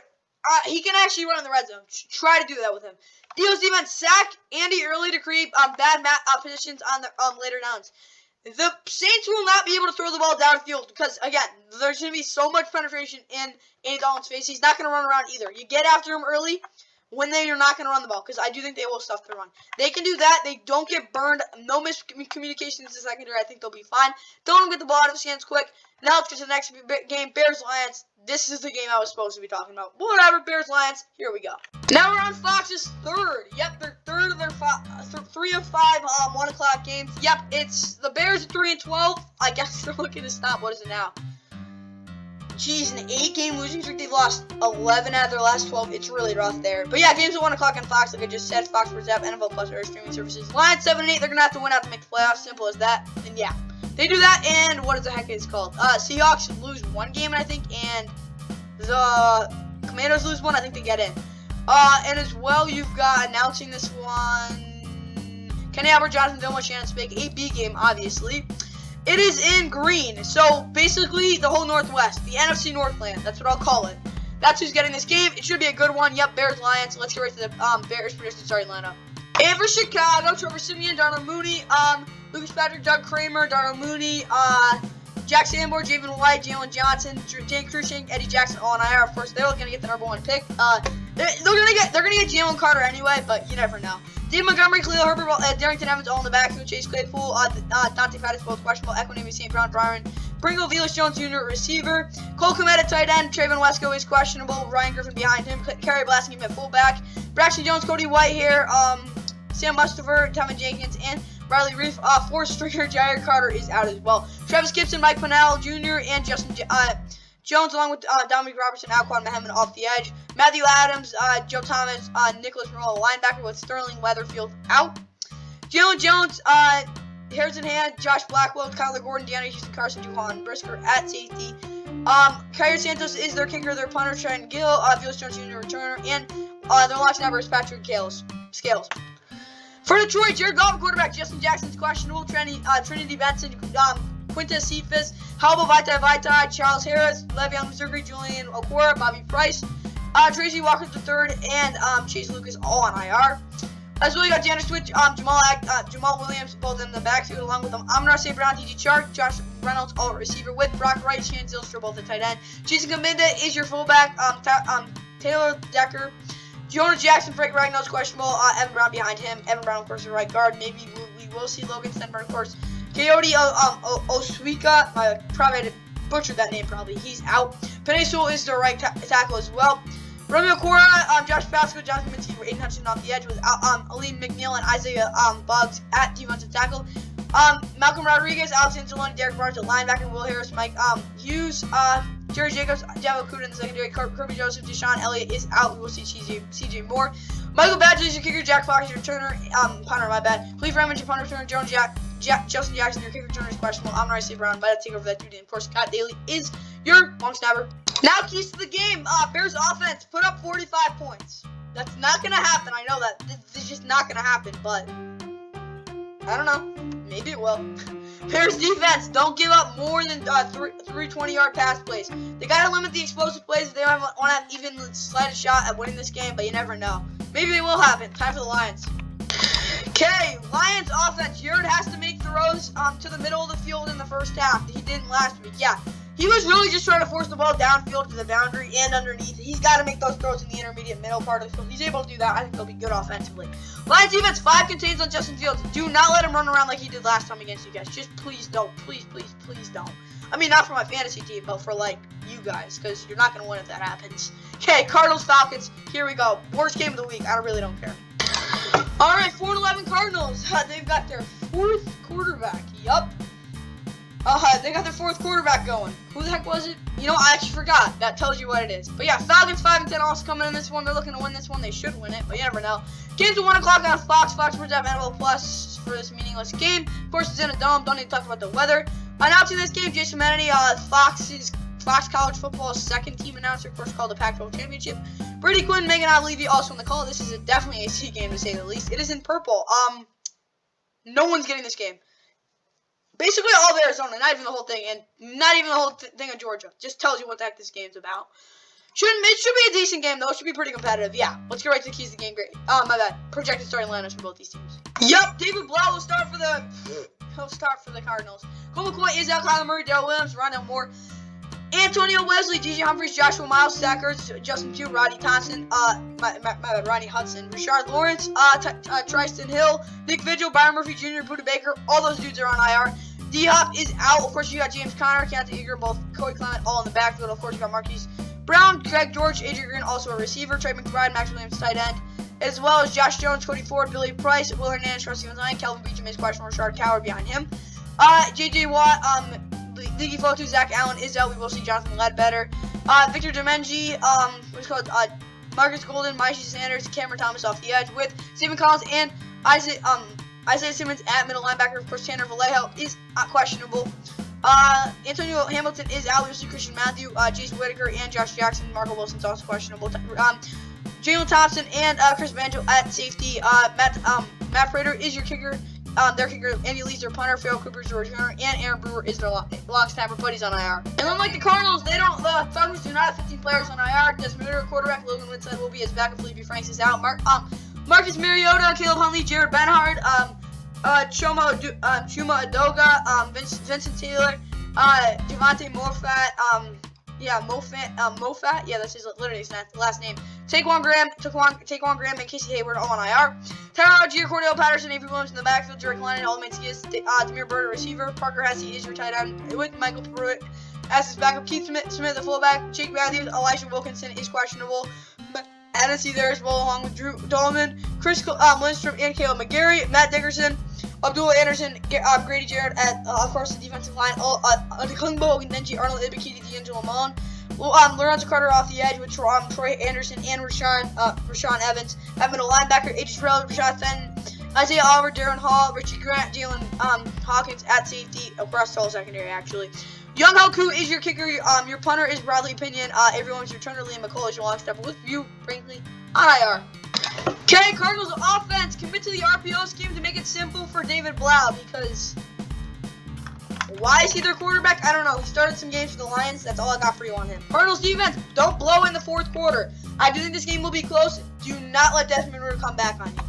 he can actually run in the red zone. Try to do that with him. Eagles defense, sack Andy early to create bad positions on the later downs. The Saints will not be able to throw the ball downfield because, again, there's going to be so much penetration in Andy Dalton's face. He's not going to run around either. You get after him early when you're not going to run the ball because I do think they will stuff the run. They can do that. They don't get burned. No miscommunications in the secondary. I think they'll be fine. Don't get the ball out of his hands quick. Now let's get to the next game, Bears-Lions. This is the game I was supposed to be talking about. Whatever, Bears-Lions. Here we go. Now we're on Fox's third. Yep, they're third of their 3 of 5 1 o'clock games. Yep, it's the Bears 3-12. I guess they're looking to stop. What is it now? Jeez, an 8-game losing streak. They've lost 11 out of their last 12. It's really rough there. But yeah, games at 1 o'clock on Fox. Like I just said, Fox Sports app, NFL Plus, or streaming services. Lions 7-8. They're gonna have to win out to make the playoffs. Simple as that. And yeah, they do that. And what the heck is it called? Seahawks lose 1 game, I think, and the Commanders lose 1. I think they get in. And as well, you've got announcing this one. Kenny Albert, Jonathan Vilma, Shannon Spake. 8B game, obviously. It is in green, so basically the whole Northwest, the NFC Northland, that's what I'll call it. That's who's getting this game. It should be a good one. Yep, Bears-Lions. Let's get right to the Bears prediction starting lineup. And for Chicago, Trevor Siemian, Darnell Mooney, Lucas Patrick, Doug Kramer, Darnell Mooney, Jack Sanborn, Javen White, Jalen Johnson, Dan Cruikshank, Eddie Jackson, all on IR. Of course, they're gonna get the number 1 pick. They're gonna get Jalen Carter anyway, but you never know. David Montgomery, Khalil Herbert, Darrington Evans all in the backfield. Chase Claypool, Dante Faddis both questionable. Equinemi St. Brown, Byron Pringle, Velus Jones Jr. receiver. Cole Kmet at tight end. Trayvon Wesco is questionable. Ryan Griffin behind him. Kerry Blasting at fullback. Braxton Jones, Cody White here. Sam Mustafer, Tevin Jenkins, and Riley Reef. 4th-stringer Jair Carter is out as well. Travis Gibson, Mike Pennell Jr., and Justin Jones, along with Dominic Robertson, Alquan Mohammed off the edge. Matthew Adams, Joe Thomas, Nicholas Morrow, linebacker with Sterling Weatherfield out. Jalen Jones, Harrison Hand, Josh Blackwell, Kyler Gordon, Deanna Houston, Carson, Juwan Brisker at safety. Kyrie Santos is their kicker, their punter, Trent Gill, Felix Jones Jr. returner, and their long snapper is Patrick Scales. For Detroit, Jared Goff, quarterback, Justin Jackson's questionable, Trinity Benson, Quintez Cephas, Halbo Vaitai, Charles Harris, Le'Veon Missouri, Julian Okwara, Bobby Price, Tracy Walker III, and Chase Lucas all on IR. As well, you got DeAndre Swift, Jamal Williams, both in the backfield, along with Amon-Ra St. Brown, DJ Chark, Josh Reynolds, all receiver, with Brock Wright, Shannon Zylstra, both at tight end. Jason Kaminda is your fullback. Taylor Decker, Jonah Jackson, Frank Ragnall's questionable. Evan Brown behind him. Evan Brown, of course, the right guard. Maybe we will see Logan Stenberg, of course. Coyote Oswika, I probably had to butcher that name probably. He's out. Penei Sewell is the right tackle as well. Romeo Cora, Josh Pascal, Jonathan Mincy were Aiden Hudson off the edge with Aleem McNeil and Isaiah Buggs at defensive tackle. Malcolm Rodriguez, Alex Anzalone, Derek Barnes at linebacker, Will Harris, Mike Hughes, Jerry Jacobs, Javo Kuda in the secondary, Kirby Joseph, Deshaun Elliott is out. We will see CJ Moore. Michael Badgley is your kicker, Jack Fox is your returner, punter, my bad. Cleve Raymond, your punter, returner, Justin Jackson, your kicker returner is questionable. Amon-Ra St. Brown, by the take over that duty. And of course, Scott Daly is your long snapper. Now, keys to the game. Bears offense put up 45 points. That's not going to happen. I know that. This is just not going to happen, but I don't know. Maybe it will. Bears defense, don't give up more than three 20-yard pass plays. They got to limit the explosive plays if they want to have even the slightest shot at winning this game, but you never know. Maybe it will happen. Time for the Lions. Okay, Lions offense. Yurd has to make throws to the middle of the field in the first half. He didn't last week. Yeah. He was really just trying to force the ball downfield to the boundary and underneath. He's got to make those throws in the intermediate middle part of the field. He's able to do that. I think they'll be good offensively. Lions defense, 5 contains on Justin Fields. Do not let him run around like he did last time against you guys. Just please don't. Please don't. I mean, not for my fantasy team, but for, like, you guys, because you're not going to win if that happens. Okay, Cardinals, Falcons. Here we go. Worst game of the week. I really don't care. All right, 4-11 Cardinals. They've got their 4th quarterback. Yup. They got their 4th quarterback going. Who the heck was it? You know, I actually forgot. That tells you what it is. But yeah, Falcons 5-10 also coming in this one. They're looking to win this one. They should win it, but you never know. Game's at 1 o'clock on Fox. Fox Sports have NFL Plus for this meaningless game. Of course, it's in a dome. Don't need to talk about the weather. Announcing this game, Jason Manatee, Fox College Football's 2nd team announcer, of course, called the Pac-12 Championship. Brady Quinn, Megan Levy also on the call. This is definitely a C game to say the least. It is in purple. No one's getting this game. Basically all of Arizona, not even the whole thing, and not even the whole thing of Georgia. Just tells you what the heck this game's about. It should be a decent game, though. It should be pretty competitive. Yeah, let's get right to the keys of the game. Great. My bad. Projected starting lineups for both these teams. Yup, David Blau will start for the Cardinals. Cole McCoy is out. Kyler Murray, Darrell Williams, Rondell Moore, Antonio Wesley, DJ Humphries, Joshua Miles, Zach Ertz, Justin Pugh, Rodney Thompson, Rodney Hudson, Rashard Lawrence, Tristan Hill, Nick Vigil, Byron Murphy Jr., Buda Baker. All those dudes are on IR. D-Hop is out. Of course, you got James Conner, Keontae Ingram, both Corey Clement, all in the backfield. Of course, you got Marquise Brown, Greg George, Adrian Green, also a receiver. Trey McBride, Max Williams, tight end. As well as Josh Jones, Cody Ford, Billy Price, Will Hernandez, Rusty Line, Kelvin Beachum is questionable, Rashard Coward behind him. J.J. Watt, Leaky Fotu, Zach Allen is out. We will see Jonathan Ledbetter. Victor Domenji, Marcus Golden, Myshi Sanders, Cameron Thomas off the edge with Stephen Collins and Isaiah Simmons at middle linebacker. Of course, Tanner Vallejo is questionable. Antonio Hamilton is out. We'll see Christian Matthew, Jason Whitaker, and Josh Jackson. Marco Wilson's also questionable. Jalen Thompson and Chris Banjo at safety. Matt Prater is your kicker. Their kicker, Andy Lee's their punter, Phil Cooper's their returner, and Aaron Brewer is their long snapper, but he's on IR. And unlike the Cardinals, the Falcons do not have 15 players on IR. Desmond Ridder, quarterback, Logan Woodside will be his backup. Felipe Franks is out. Marcus Mariota, Caleb Huntley, Jared Benhard, Chuma Adoga, Vincent Taylor, Devontae Moffat, Moffat, yeah, that's literally his last name. Taquan Graham, and Casey Hayward all on IR. Tyler Algier, Cordell Patterson, Avery Williams in the backfield, Derek Lennon, all Mancias, Demir Bird, receiver, Parker Hesse is your tight end with Michael Pruitt as his backup. Keith Smith, the fullback, Jake Matthews, Elijah Wilkinson is questionable. Hennessy there as well, along with Drew Dolman, Chris Lindstrom, and Caleb McGarry, Matt Dickerson, Abdullah Anderson, Grady Jarrett at, of course, the defensive line, Kungbo, Nenji, Arnold Ibikiti, D'Angelo Mullen, Lorenzo Carter off the edge with Troy Anderson and Rashawn Evans, at middle linebacker, AJ Terrell, Rashad Fenton, Isaiah Oliver, Darren Hall, Richie Grant, Jalen Hawkins at safety, across the whole secondary, actually. Young Hoku is your kicker. Your punter is Bradley Pinion. Everyone's returner, Liam McCall is your long stepper with you, Brinkley, on IR. Okay, Cardinals offense, commit to the RPO scheme to make it simple for David Blau, because why is he their quarterback? I don't know. He started some games for the Lions. That's all I got for you on him. Cardinals defense, don't blow in the 4th quarter. I do think this game will be close. Do not let Desmond Ridder come back on you.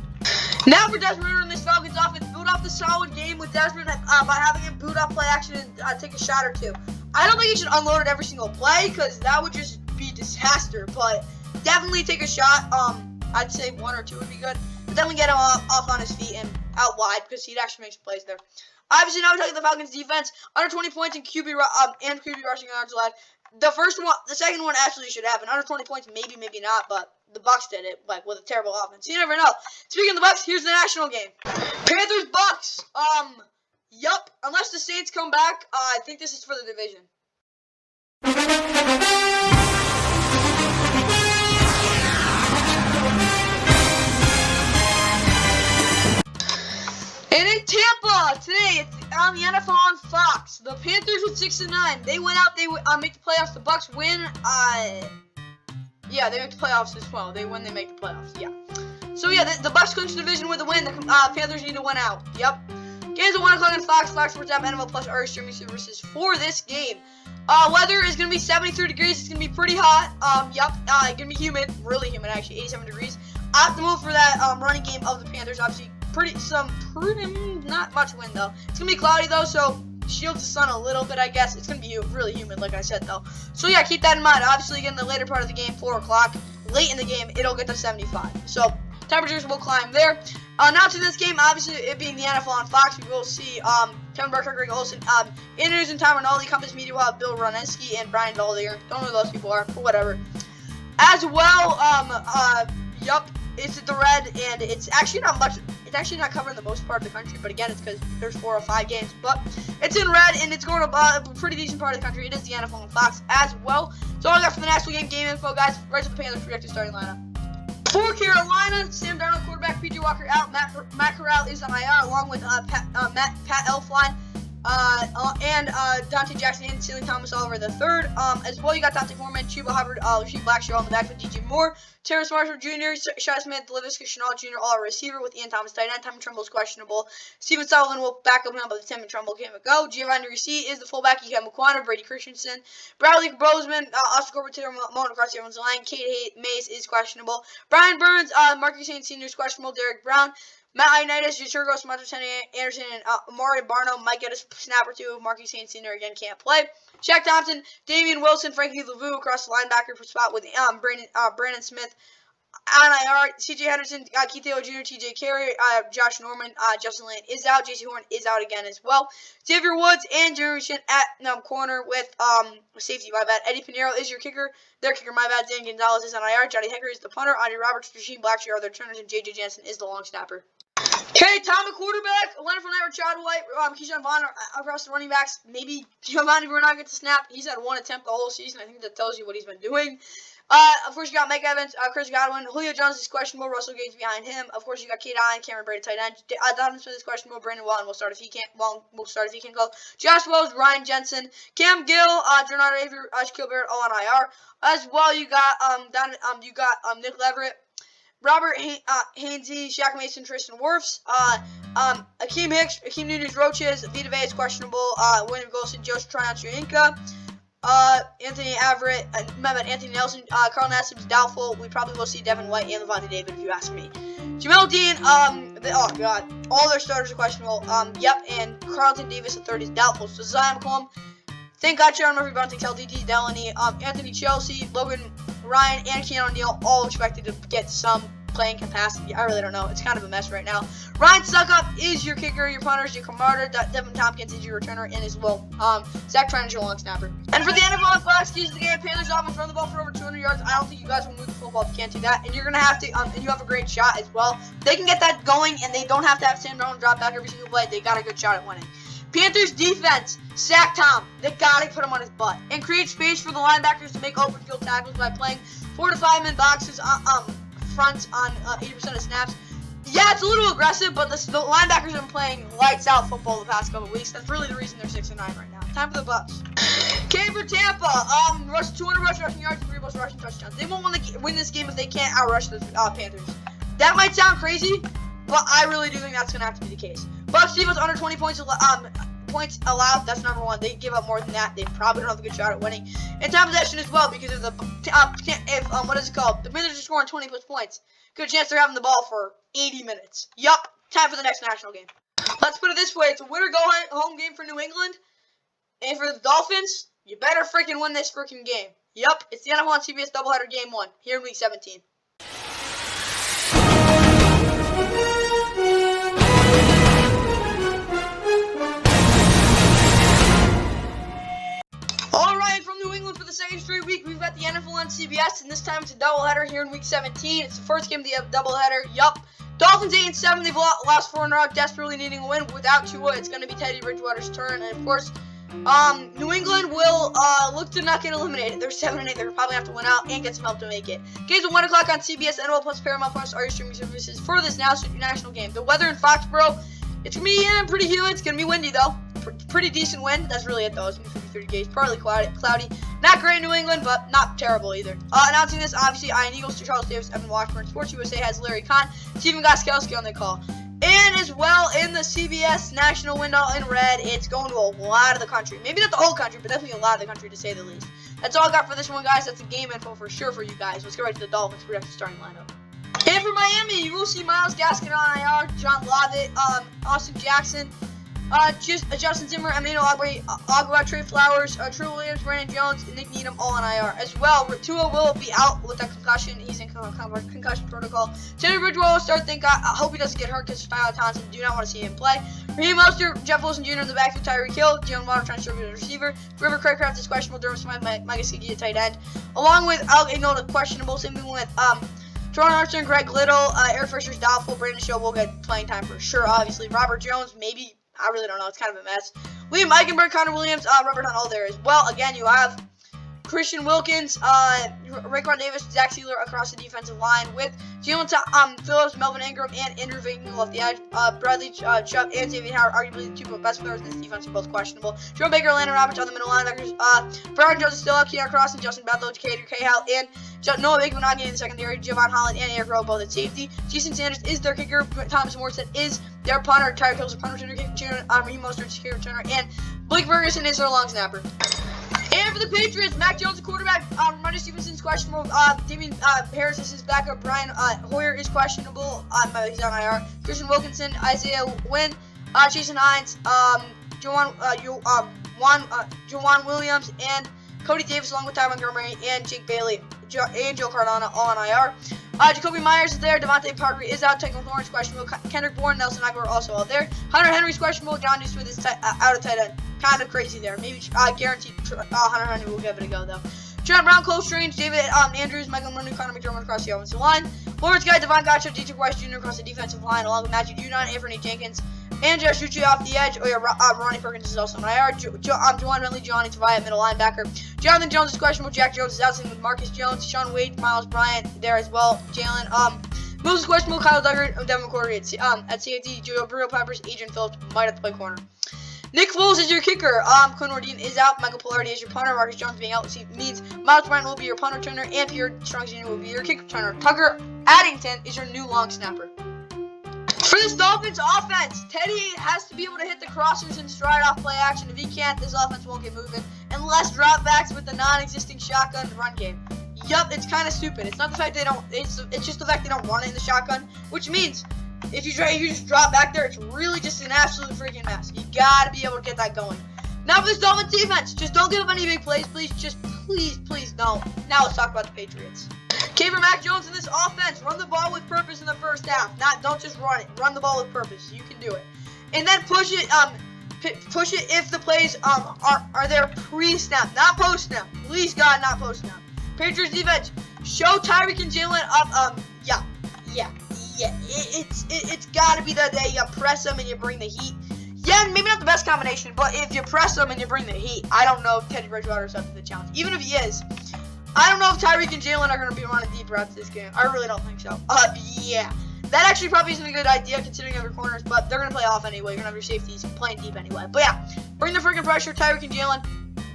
Now for Desmond Ridder in this Falcons offense. Build off the solid game with Desmond by having him boot off play action and take a shot or two. I don't think he should unload it every single play because that would just be disaster. But definitely take a shot. I'd say 1 or 2 would be good. But definitely get him off on his feet and out wide because he'd actually make some plays there. Obviously, now we're talking the Falcons defense. Under 20 points in QB rushing yards allowed. The second one actually should happen. Under 20 points, maybe, maybe not, but the Bucs did it, like, with a terrible offense. You never know. Speaking of the Bucs, here's the national game. Panthers, Bucs. Yup. Unless the Saints come back, I think this is for the division. And in Tampa today, it's on the NFL on Fox. The Panthers with 6-9. They went out. They make the playoffs. The Bucs win. Yeah, they make the playoffs as well. They win. They make the playoffs. Yeah. So yeah, the Bucs clinch the division with a win. The Panthers need to win out. Yep. Games at 1 o'clock on Fox. Fox Sports app, NFL Plus, our streaming services for this game. Weather is gonna be 73 degrees. It's gonna be pretty hot. Yep. Gonna be humid. Really humid actually. 87 degrees. Optimal for that running game of the Panthers. Obviously. Pretty not much wind though. It's gonna be cloudy though, so shields the sun a little bit, I guess. It's gonna be really humid, like I said though. So yeah, keep that in mind. Obviously, again, the later part of the game, 4 o'clock, late in the game, it'll get to 75. So temperatures will climb there. Now to this game, obviously it being the NFL on Fox, we will see Kevin Burkhardt, Greg Olsen, Andrews and Tom Rinaldi. Compass Media will have Bill Roneski and Brian Valdier. Don't know who those people are, but whatever. As well, yup. It's the red, and it's actually not much. It's actually not covering the most part of the country, but again, it's because there's 4 or 5 games. But it's in red, and it's going to a pretty decent part of the country. It is the NFL on Fox as well. So all I got for the national game info, guys. Right to the Panthers projected starting lineup. For Carolina, Sam Darnold, quarterback, P.J. Walker out. Matt Corral is on IR, along with Pat Elflein. And Dante Jackson and Ceiling Thomas Oliver III. As well, you got Dante Foreman, Chuba Hubbard, Rasheed Blackshaw on the back with DJ Moore, Terrace Marshall Jr., Shai Smith, Laviska Shenault Jr., all receiver with Ian Thomas tight end. Timmy Trumbull is questionable. Steven Sullivan will back up him, but Timmy Trumbull can't go. Giovanni Ricci is the fullback. You have McQuarrie, Brady Christensen, Bradley Bozeman, Austin Corbett, Mona Garcia, everyone's line. Kate Mays is questionable. Brian Burns, Marcus Saint Sr. is questionable. Derek Brown, Matt Ioannidis, Jachurgos, Montesani Anderson, and Amari Barno might get a snap or two. Marquis Saint Sr. again can't play. Shaq Thompson, Damian Wilson, Frankie Lavu across the linebacker spot with Brandon Smith on IR. C.J. Henderson, Keith Taylor Jr., T.J. Carey, Josh Norman, Justin Lane is out. J.C. Horn is out again as well. Xavier Woods and Jeremy Shin at corner with safety, my bad. Eddie Pinheiro is your kicker. Their kicker, my bad. Dan Gonzalez is on IR. Johnny Hecker is the punter. Andre Roberts, Rasheed Blackshaw are their returners, and J.J. Jansen is the long snapper. Okay, Tom at quarterback, Leonard Fournette, Rashad White, Keyshawn Vaughn across the running backs. Maybe Giovanni Bernard gets a snap. He's had 1 attempt the whole season. I think that tells you what he's been doing. Of course, you got Mike Evans, Chris Godwin, Julio Jones is questionable. Russell Gage behind him. Of course, you got Kate Allen, Cameron Brady tight end. Donovan Smith is questionable. Brandon Walton will start if he can't. Will start if he can go. Josh Wells, Ryan Jensen, Cam Gill, Jordan Avery, Shaquille Barrett all on IR. As well, you got Nick Leverett, Robert Hainsey, Shaq Mason, Tristan Wirfs, Akeem Hicks, Akeem Nunez-Roches, Vita Vea is questionable, William Golson, Josh Tryon-Inca, Anthony Averett, Anthony Nelson, Carl Nassib's doubtful. We probably will see Devin White and Levante David if you ask me. Jamel Dean, oh god, all their starters are questionable. And Carlton Davis III is doubtful. So Zion McCollum, thank God Sharon Murphy Bunting's healthy. D. Delaney, Anthony Chelsea, Logan Ryan, and Keanu Neal all expected to get some playing capacity. I really don't know. It's kind of a mess right now. Ryan Suckup is your kicker. Your punter is your Martyr. Devin Tompkins is your returner, and as well, Zach Trent is your long snapper. And for the NFL on Fox, keys of the game, Panthers offense, run the ball for over 200 yards. I don't think you guys will move the football if you can't do that. And you're going to have to, and you have a great shot as well. They can get that going, and they don't have to have Sam Darnold drop back every single play. They got a good shot at winning. Panthers defense, sack Tom. They got to put him on his butt. And create space for the linebackers to make open field tackles by playing 4 to 5 man boxes front on 80% of snaps. Yeah, it's a little aggressive, but the linebackers have been playing lights out football the past couple of weeks. That's really the reason they're 6-9 right now. Time for the Bucs. Okay, for Tampa, 200 rushing yards, 3 rushing touchdowns. They won't win this game if they can't outrush the Panthers. That might sound crazy, but I really do think that's going to have to be the case. Bucs defense under 20 points, points allowed, that's number one. They give up more than that. They probably don't have a good shot at winning. And time possession as well, because of the what is it called? The Panthers are scoring 20 plus points. Good chance they're having the ball for 80 minutes. Yup. Time for the next national game. Let's put it this way: it's a winner go home game for New England, and for the Dolphins, you better freaking win this freaking game. Yup. It's the NFL on CBS doubleheader game 1 here in Week 17. Alright, from New England for the second straight week, we've got the NFL on CBS, and this time it's a doubleheader here in Week 17. It's the first game of the doubleheader. Yup. Dolphins 8-7. They've lost 4 in a row, desperately needing a win. Without Tua, it's going to be Teddy Bridgewater's turn, and of course, New England will look to not get eliminated. They're 7-8. They're probably have to win out and get some help to make it. Games at 1 o'clock on CBS, NFL Plus Paramount Plus are your streaming services for this national game. The weather in Foxborough, it's going to be pretty humid. It's going to be windy, though. Pretty decent wind. That's really it, though. It's going to be 30 days. Partly cloudy. Not great in New England, but not terrible either. Announcing this, obviously, Ian Eagles, Charles Davis, Evan Washburn. Sports USA has Larry Kahn, Stephen Gostkowski on the call. And as well, in the CBS national window in red, it's going to a lot of the country. Maybe not the whole country, but definitely a lot of the country, to say the least. That's all I got for this one, guys. That's the game info for sure for you guys. Let's get right to the Dolphins for the starting lineup. And for Miami, you will see Myles Gaskin on IR, John Lovett, Austin Jackson, Justin Zimmer, Emmanuel Agua, Trey Flowers, True Williams, Brandon Jones, and Nick Needham all on IR. As well, Tua will be out with that concussion. He's in concussion protocol. Teddy Bridgewater will start. I hope he doesn't get hurt because Tyler Thompson do not want to see him play. Raheem Mostert, Jeff Wilson Jr. in the backfield, Tyreek Hill, Jalen Waddle trying to serve as a receiver. River Craycraft is questionable. Durham Smith, Mike Gesicki at tight end. Along with Alec Ingold, questionable. Same thing with Jordan Armstrong, Greg Little, Eric Fisher's doubtful. Brandon Show will get playing time for sure, obviously. Robert Jones, maybe. I really don't know. It's kind of a mess. Liam Eichenberg, Connor Williams, Robert Hunt all there as well. Again, you have Christian Wilkins, Raekwon Davis, Zach Sealer across the defensive line with Jalen Phillips, Melvin Ingram, and Andrew Vingle off the edge. Bradley Chubb and Xavier Howard, arguably the 2 best players in this defense, are both questionable. Joe Baker, Landon Roberts on the middle linebackers. Brian Jones is still up. Keon Cross and Justin Bedlow, Cater Cahill, and Noah Bigmanagi in the secondary. Javon Holland and Eric Rowe both at safety. Jason Sanders is their kicker. Thomas Morstead is their punter. Tyreek Hill's a punter returner. Raheem Mostert's kicker returner. And Blake Ferguson is their long snapper. And for the Patriots, Mac Jones, the quarterback. Ramondre Stevenson's questionable. Damian Harris is his backup. Brian Hoyer is questionable. He's on IR. Christian Wilkinson, Isaiah Wynn, Jason Hines, Juwan Williams, and Cody Davis, along with Ty Montgomery and Jake Bailey and Joe Cardano, all on IR. Jacoby Myers is there. Devontae Parker is out. Tyquan Lawrence questionable. Kendrick Bourne, Nelson Aguilar also all there. Hunter Henry's questionable. John Newsmith is out of tight end. Kind of crazy there. Maybe guaranteed Hunter Henry will give it a go, though. Trent Brown, Cole Strange, David Andrews, Michael Manu, Connor McDermott across the offensive line. Lawrence Guy, Devon Gotcha, Dietrich Weiss Jr. across the defensive line, along with Matthew Judon, Anthony Jenkins, and Josh Uche off the edge. Ronnie Perkins is also on IR. Juwan Bentley, Johnny Tavai, middle linebacker. Jonathan Jones is questionable. Jack Jones is out, same with Marcus Jones. Sean Wade, Miles Bryant there as well. Jalen Mills is questionable. Kyle Duggar, Devin McCourty at CAD. Joe Burrow Peppers, Adrian Phillips might have to play corner. Nick Foles is your kicker. Quinn Ordine is out. Michael Pilardi is your punter. Marcus Jones being out means Miles Bryant will be your punt returner, and Pierre Strong Jr. will be your kick returner. Tucker Addington is your new long snapper. For this Dolphins offense, Teddy has to be able to hit the crossers and stride off play action. If he can't, this offense won't get moving. And less dropbacks with the non-existing shotgun run game. Yup, it's kind of stupid. It's not the fact they don't. It's just the fact they don't run it in the shotgun, which means if you just drop back there, it's really just an absolute freaking mess. You gotta be able to get that going. Now for this Dolphins defense, just don't give up any big plays, please. Just please don't. Now let's talk about the Patriots. Okay, for Mac Jones in this offense, run the ball with purpose in the first half. Don't just run it. Run the ball with purpose. You can do it. And then push it. Push it if the plays are there pre-snap, not post-snap. Please God, not post-snap. Patriots defense, show Tyreek and Jalen up. Yeah. It's got to be that you press them and you bring the heat. Yeah, maybe not the best combination, but if you press them and you bring the heat, I don't know if Teddy Bridgewater is up to the challenge. Even if he is, I don't know if Tyreek and Jalen are going to be running deep routes this game. I really don't think so. Yeah. That actually probably isn't a good idea considering other corners, but they're going to play off anyway. You're going to have your safeties playing deep anyway. But yeah, bring the freaking pressure, Tyreek and Jalen.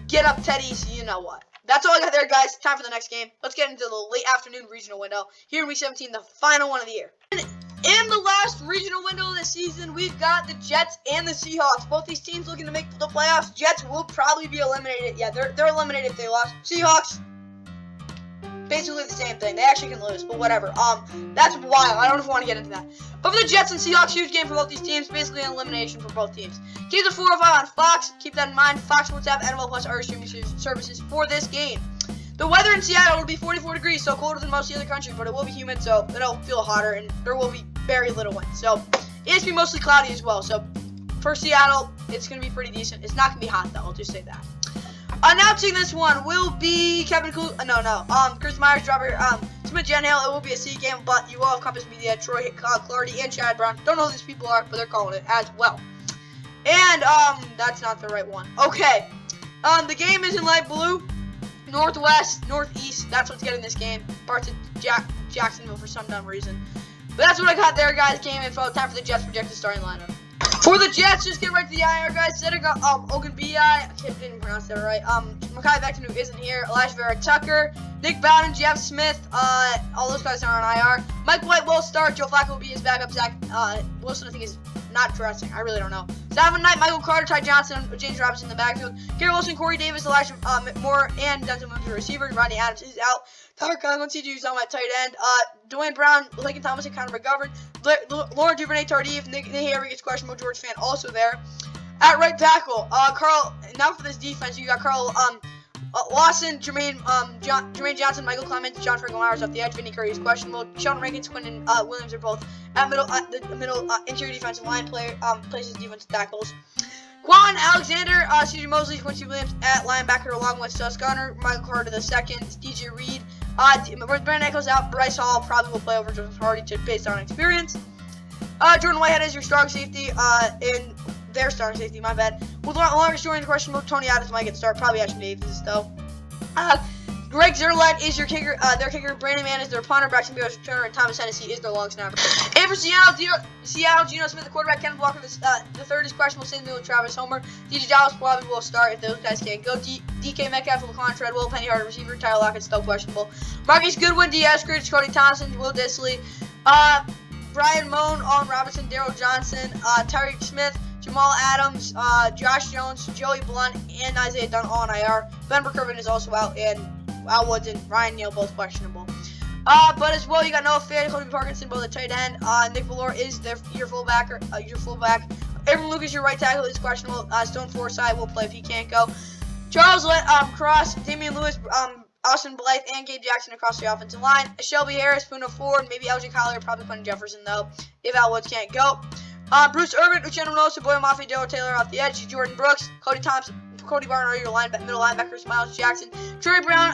Get up, Teddy, so you know what. That's all I got there, guys. Time for the next game. Let's get into the late afternoon regional window. Here in Week 17, the final one of the year. In the last regional window of the season, we've got the Jets and the Seahawks. Both these teams looking to make the playoffs. Jets will probably be eliminated. Yeah, they're eliminated if they lost. Seahawks, basically the same thing. They actually can lose, but whatever. That's wild. I don't know if I want to get into that. But for the Jets and Seahawks, huge game for both these teams. Basically an elimination for both teams. Games are 4:05 on Fox. Keep that in mind. Fox Sports app, NFL Plus, our streaming services for this game. The weather in Seattle will be 44 degrees, so colder than most of the other country, but it will be humid, so it'll feel hotter, and there will be very little wind. So it's going to be mostly cloudy as well. So for Seattle, it's going to be pretty decent. It's not going to be hot, though. I'll just say that. Announcing this one will be Kevin Chris Myers, Driver, Smith, Jen Hale. It will be a C game, but you will have Compass Media, Troy Clardy, and Chad Brown. Don't know who these people are, but they're calling it as well. And that's not the right one. Okay. The game is in light blue. Northwest, northeast, that's what's getting this game. Parts of Jacksonville for some dumb reason. But that's what I got there, guys. Game info. Time for the Jets projected starting lineup. For the Jets, just get right to the IR, guys. Setting up Ogun B.I. I didn't pronounce that right. Makai Becton, who isn't here. Elijah Vera Tucker. Nick Bowden, Jeff Smith. All those guys are on IR. Mike White will start. Joe Flacco will be his backup. Zach Wilson, I think, is not dressing. I really don't know. Saturday night, Michael Carter, Ty Johnson, James Robinson in the backfield. Gary Wilson, Corey Davis, Elijah Moore, and Denzel Moon, the receivers. Rodney Adams is out. Tyler Conklin, CJ Uzomah at tight end. Dwayne Brown, Laken Thomas, kind of recovered. Lauren Duvernay, Tardif, Nick Harry gets questionable. George Fan also there. At right tackle, Carl. Now for this defense, you got Carl Lawson, Jermaine Johnson, Michael Clemens, John Franklin Myers off the edge. Vinny Curry is questionable. Sheldon Rankins, Quinn, and Williams are both at the middle interior defensive line places defensive tackles. Quan Alexander, C.J. Mosley, Quincy Williams at linebacker, along with Sus Gunner, Michael Carter II, DJ Reed. Brandon Echols out. Bryce Hall probably will play over Joseph Hardy based on experience. Jordan Whitehead is your strong safety. In their starting safety, my bad. With longest joining the questionable, Tony Adams might get started. Probably Ashton Davis though. Greg Zerlett is your kicker. Their kicker. Brandon Mann is their punter. Braxton Beals returner, and Thomas Hennessy is their long snapper. And for Seattle, Geno Smith, the quarterback. Kenneth Walker, the third is questionable. Same thing with Travis Homer. DJ Dallas probably will start if those guys can't go. DK Metcalf, Laquan Treadwell, Penny Hardaway receiver. Tyler Lockett still questionable. Marquise Goodwin, D.S. Cridge, Cody Thompson, Will Disley, Brian Moan, Allen Robinson, Daryl Johnson, Tyreek Smith, Jamal Adams, Josh Jones, Joey Blunt, and Isaiah Dunn all on IR. Ben Burkervin is also out, and Al Woods and Ryan Neal both questionable. But as well, you got Noah Fant, Cody Parkinson, both at tight end. Nick Valor is your fullback. Aaron Lucas, your right tackle, is questionable. Stone Forsythe will play if he can't go. Charles Cross, Damian Lewis, Austin Blythe, and Gabe Jackson across the offensive line. Shelby Harris, Puna Ford, maybe LJ Collier, probably Quentin Jefferson though, if Al Woods can't go. Bruce Irvin, Uchenna Nosa, Boy Mafia, Daryl Taylor off the edge. Jordan Brooks, Cody Thompson, Cody Barner are your middle linebackers. Miles Jackson, Trey Brown,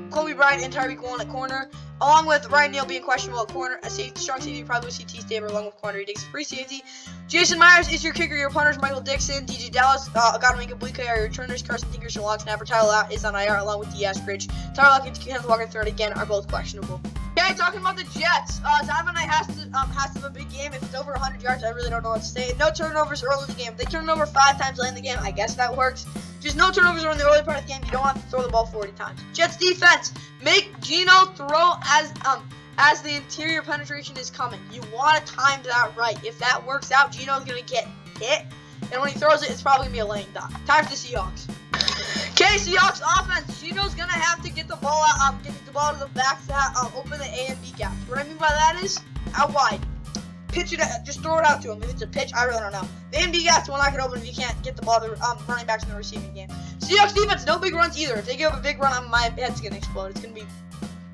Kobe Bryant, and Tyreek Woolen at corner. Along with Ryan Neal being questionable at corner. A strong safety, probably with CT Staber, along with Quandary Diggs, free safety. Jason Myers is your kicker. Your punters, Michael Dixon, DJ Dallas, Godwin Kablika are your returners. Carson Tinkers, your long snapper. Tyler Lott is on IR, along with D.S. Cridge. Tyler Lockett and Kenneth Walker third again are both questionable. Okay, talking about the Jets. Donovan Knight has to have a big game. If it's over 100 yards, I really don't know what to say. No turnovers early in the game. If they turn over 5 times late in the game, I guess that works. Just no turnovers in the early part of the game. You don't have to throw the ball 40 times. Jets defense, make Geno throw as the interior penetration is coming. You want to time that right. If that works out, Geno's going to get hit. And when he throws it, it's probably going to be a lane dot. Time for the Seahawks. Okay, Seahawks offense. Geno's going to have to get the ball out, get the ball to the back to open the A and B gaps. What I mean by that is out wide. Pitch it, just throw it out to him. If it's a pitch, I really don't know. The A and B gaps will not get open if you can't get the ball to running backs in the receiving game. Seahawks defense, no big runs either. If they give up a big run, my head's going to explode. It's going to be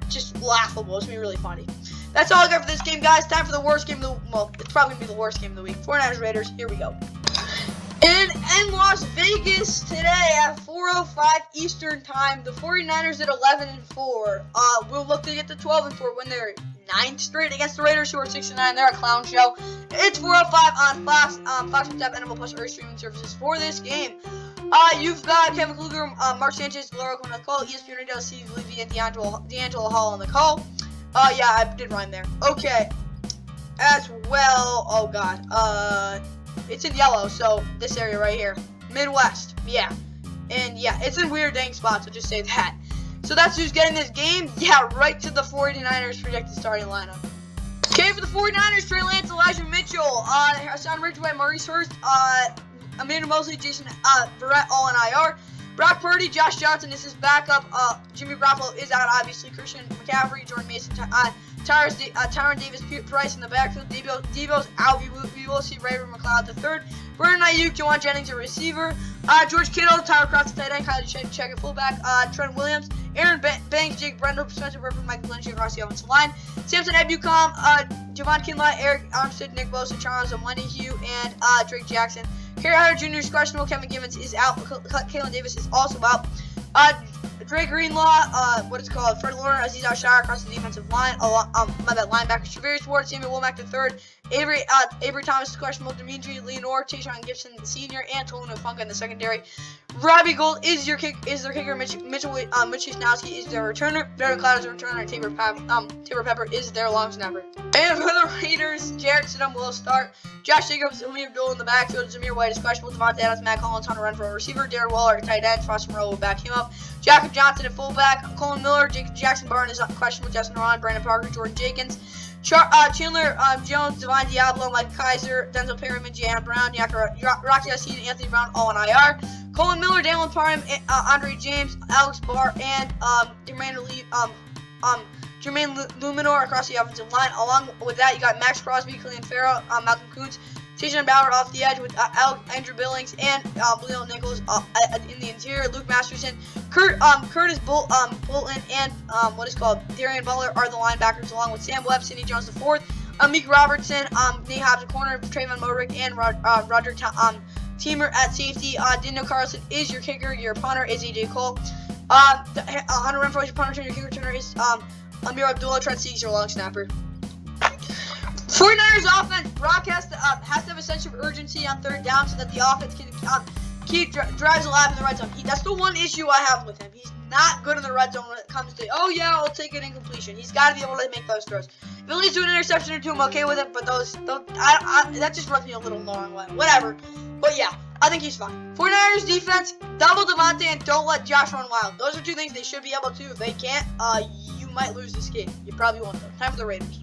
just laughable. It's going to be really funny. That's all I got for this game, guys. Time for the worst game of the well, it's probably going to be the worst game of the week. 49ers Raiders, here we go. In Las Vegas today at 4:05 Eastern Time, the 49ers at 11-4 will look to get to 12-4 when they're 9th straight against the Raiders, who are 6-9. They're a clown show. It's 4:05 on Fox. Fox will tap NFL Plus Earth streaming services for this game. You've got Kevin Kluger, Mark Sanchez, Laura Quinn on the call, ESPN Radio, Steve Levy, and D'Angelo Hall on the call. Yeah, I did rhyme there. Okay. As well, oh god, it's in yellow, so this area right here. Midwest, yeah. And yeah, it's in weird dang spots, so just say that. So that's who's getting this game. Yeah, right to the 49ers projected starting lineup. Okay, for the 49ers, Trey Lance, Elijah Mitchell, Hassan Ridgeway, Maurice Hurst, Amanda Mosley, Jason Verrett, all in IR. Brock Purdy, Josh Johnson is his backup. Jimmy Garoppolo is out, obviously. Christian McCaffrey, Jordan Mason, Tyron Davis Price in the backfield. Debo's out. We will see Raven McLeod III. Brandon Ayuk, Jawan Jennings, a receiver. George Kittle, Tyler Cross, tight end. Kylie Check at fullback. Trent Williams, Aaron Banks, Jake Brendel, Spencer Ripper, Michael Lynch across the offensive line. Samson Ebukam, Javon Kinlaw, Eric Armstead, Nick Bosa, Charles Omenihu, and Drake Jackson. Kerry Hyder Jr. is questionable. Kevin Givens is out. Kalen Davis is also out. Dre Greenlaw, Fred Warner, Aziz Al-Shire across the defensive line. Linebackers, Travarius Ward, Samuel Womack III, Avery Thomas is questionable. Dimitri Leonore, Tayshaun Gibson Sr., and Toluna Funka in the secondary. Robbie Gould is their kicker. Mitch Wisnowski is their returner. Darren Cloud is their returner. And Tabor Pepper is their long snapper. And for the Raiders, Jarrett Stidham will start. Josh Jacobs, Amir Abdul in the backfield. Zamir White is questionable. Devontae Adams, Matt Collins, Hunter Renfrow, receiver. Darren Waller at tight end. Foster Moreau will back him up. Jacob Johnson at fullback. Colin Miller, Jackson Barnes is questionable. Justin Ron, Brandon Parker, Jordan Jenkins. Chandler Jones, Divine Diablo, Mike Kaiser, Denzel Perryman, Jayana Brown, Rocky Yassin, and Anthony Brown all in IR. Colin Miller, Daniel Parham, Andre James, Alex Barr, and Jermaine Luminor across the offensive line. Along with that, you got Max Crosby, Clelin Ferrell, Malcolm Kuntz, Tayshaun Ballard off the edge with Andrew Billings and Leo Nichols in the interior. Luke Masterson, Curtis Bolton, and Darian Butler are the linebackers, along with Sam Webb, Sidney Jones IV, Amik Robertson, Nate Hobbs at corner, Trayvon Modric, and Roger Teamer at safety. Daniel Carlson is your kicker. Your punter is AJ Cole. Hunter Renfrow is your punter. Your kicker returner is Amir Abdullah. Trent Sieg is your long snapper. 49ers offense, Brock has to have a sense of urgency on third down so that the offense can keep drives alive in the red zone. That's the one issue I have with him. He's not good in the red zone when it comes to, oh yeah, I'll take an incompletion. He's got to be able to make those throws. If it leads to an interception or two, I'm okay with it, but that just rubs me a little long way. Whatever. But yeah, I think he's fine. 49ers defense, double Devontae and don't let Josh run wild. Those are two things they should be able to. If they can't, you might lose this game. You probably won't though. Time for the Raiders.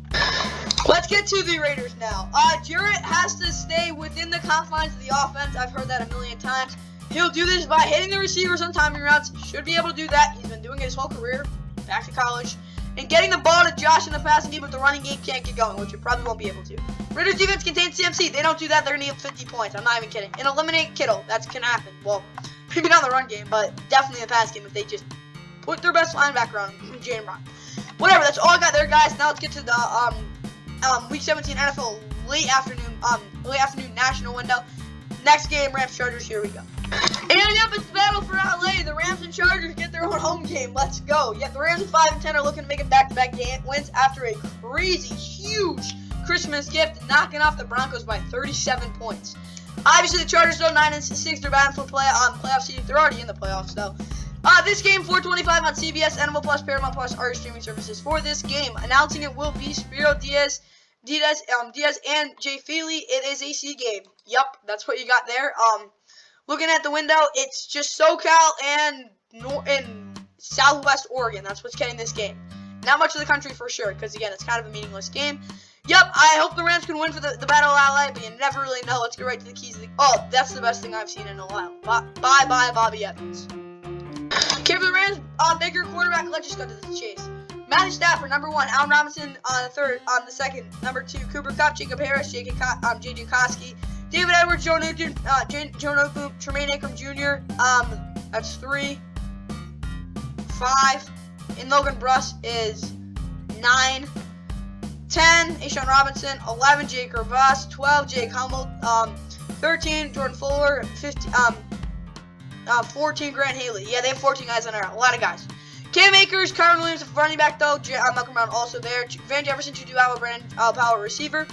Let's get to the Raiders now. Jarrett has to stay within the confines of the offense. I've heard that a million times. He'll do this by hitting the receivers on timing routes. Should be able to do that. He's been doing it his whole career, back to college. And getting the ball to Josh in the passing game, but the running game can't get going, which you probably won't be able to. Raiders defense contains CMC. They don't do that. They're going to get 50 points. I'm not even kidding. And eliminate Kittle. That can happen. Well, maybe not in the run game, but definitely in the pass game if they just put their best linebacker on Jayden Brown. Whatever. That's all I got there, guys. Now let's get to the Week 17 NFL late afternoon national window. Next game, Rams Chargers. Here we go. And yep, it's the battle for LA. The Rams and Chargers get their own home game. Let's go. Yep, the Rams at 5-10 are looking to make it back-to-back wins after a crazy, huge Christmas gift, knocking off the Broncos by 37 points. Obviously, the Chargers go 9-6. They're battling for playoff seeding. They're already in the playoffs, though. This game, 4:25 on CBS, Animal Plus, Paramount Plus are your streaming services for this game. Announcing it will be Spiro Diaz, and Jay Feely. It is a C game. Yup, that's what you got there. Looking at the window, it's just SoCal and Southwest Oregon. That's what's getting this game. Not much of the country for sure, because again, it's kind of a meaningless game. Yup, I hope the Rams can win for the Battle of LA, but you never really know. Let's get right to the keys. Oh, that's the best thing I've seen in a while. Bye, Bobby Evans. Okay, for the Rams, Baker quarterback. Let's just go to the chase. Matthew Stafford, number 1. Allen Robinson on the third. The second, number 2. Cooper Kupp, Jacob Harris, J.J. Koski, David Edwards, Joe Newton, Tremaine Akram Jr. That's 3. 5. And Logan Bruss is 9. 10. Ashawn Robinson. 11. Jake Gervais. 12. Jake Hummel. 13. Jordan Fuller. 15. 14, Grant Haley. Yeah, they have 14 guys on there. A lot of guys. Cam Akers, Kyron Williams, running back, though. Malcolm Brown also there. Van Jefferson, Juju Allen, Brandon Powell, receiver.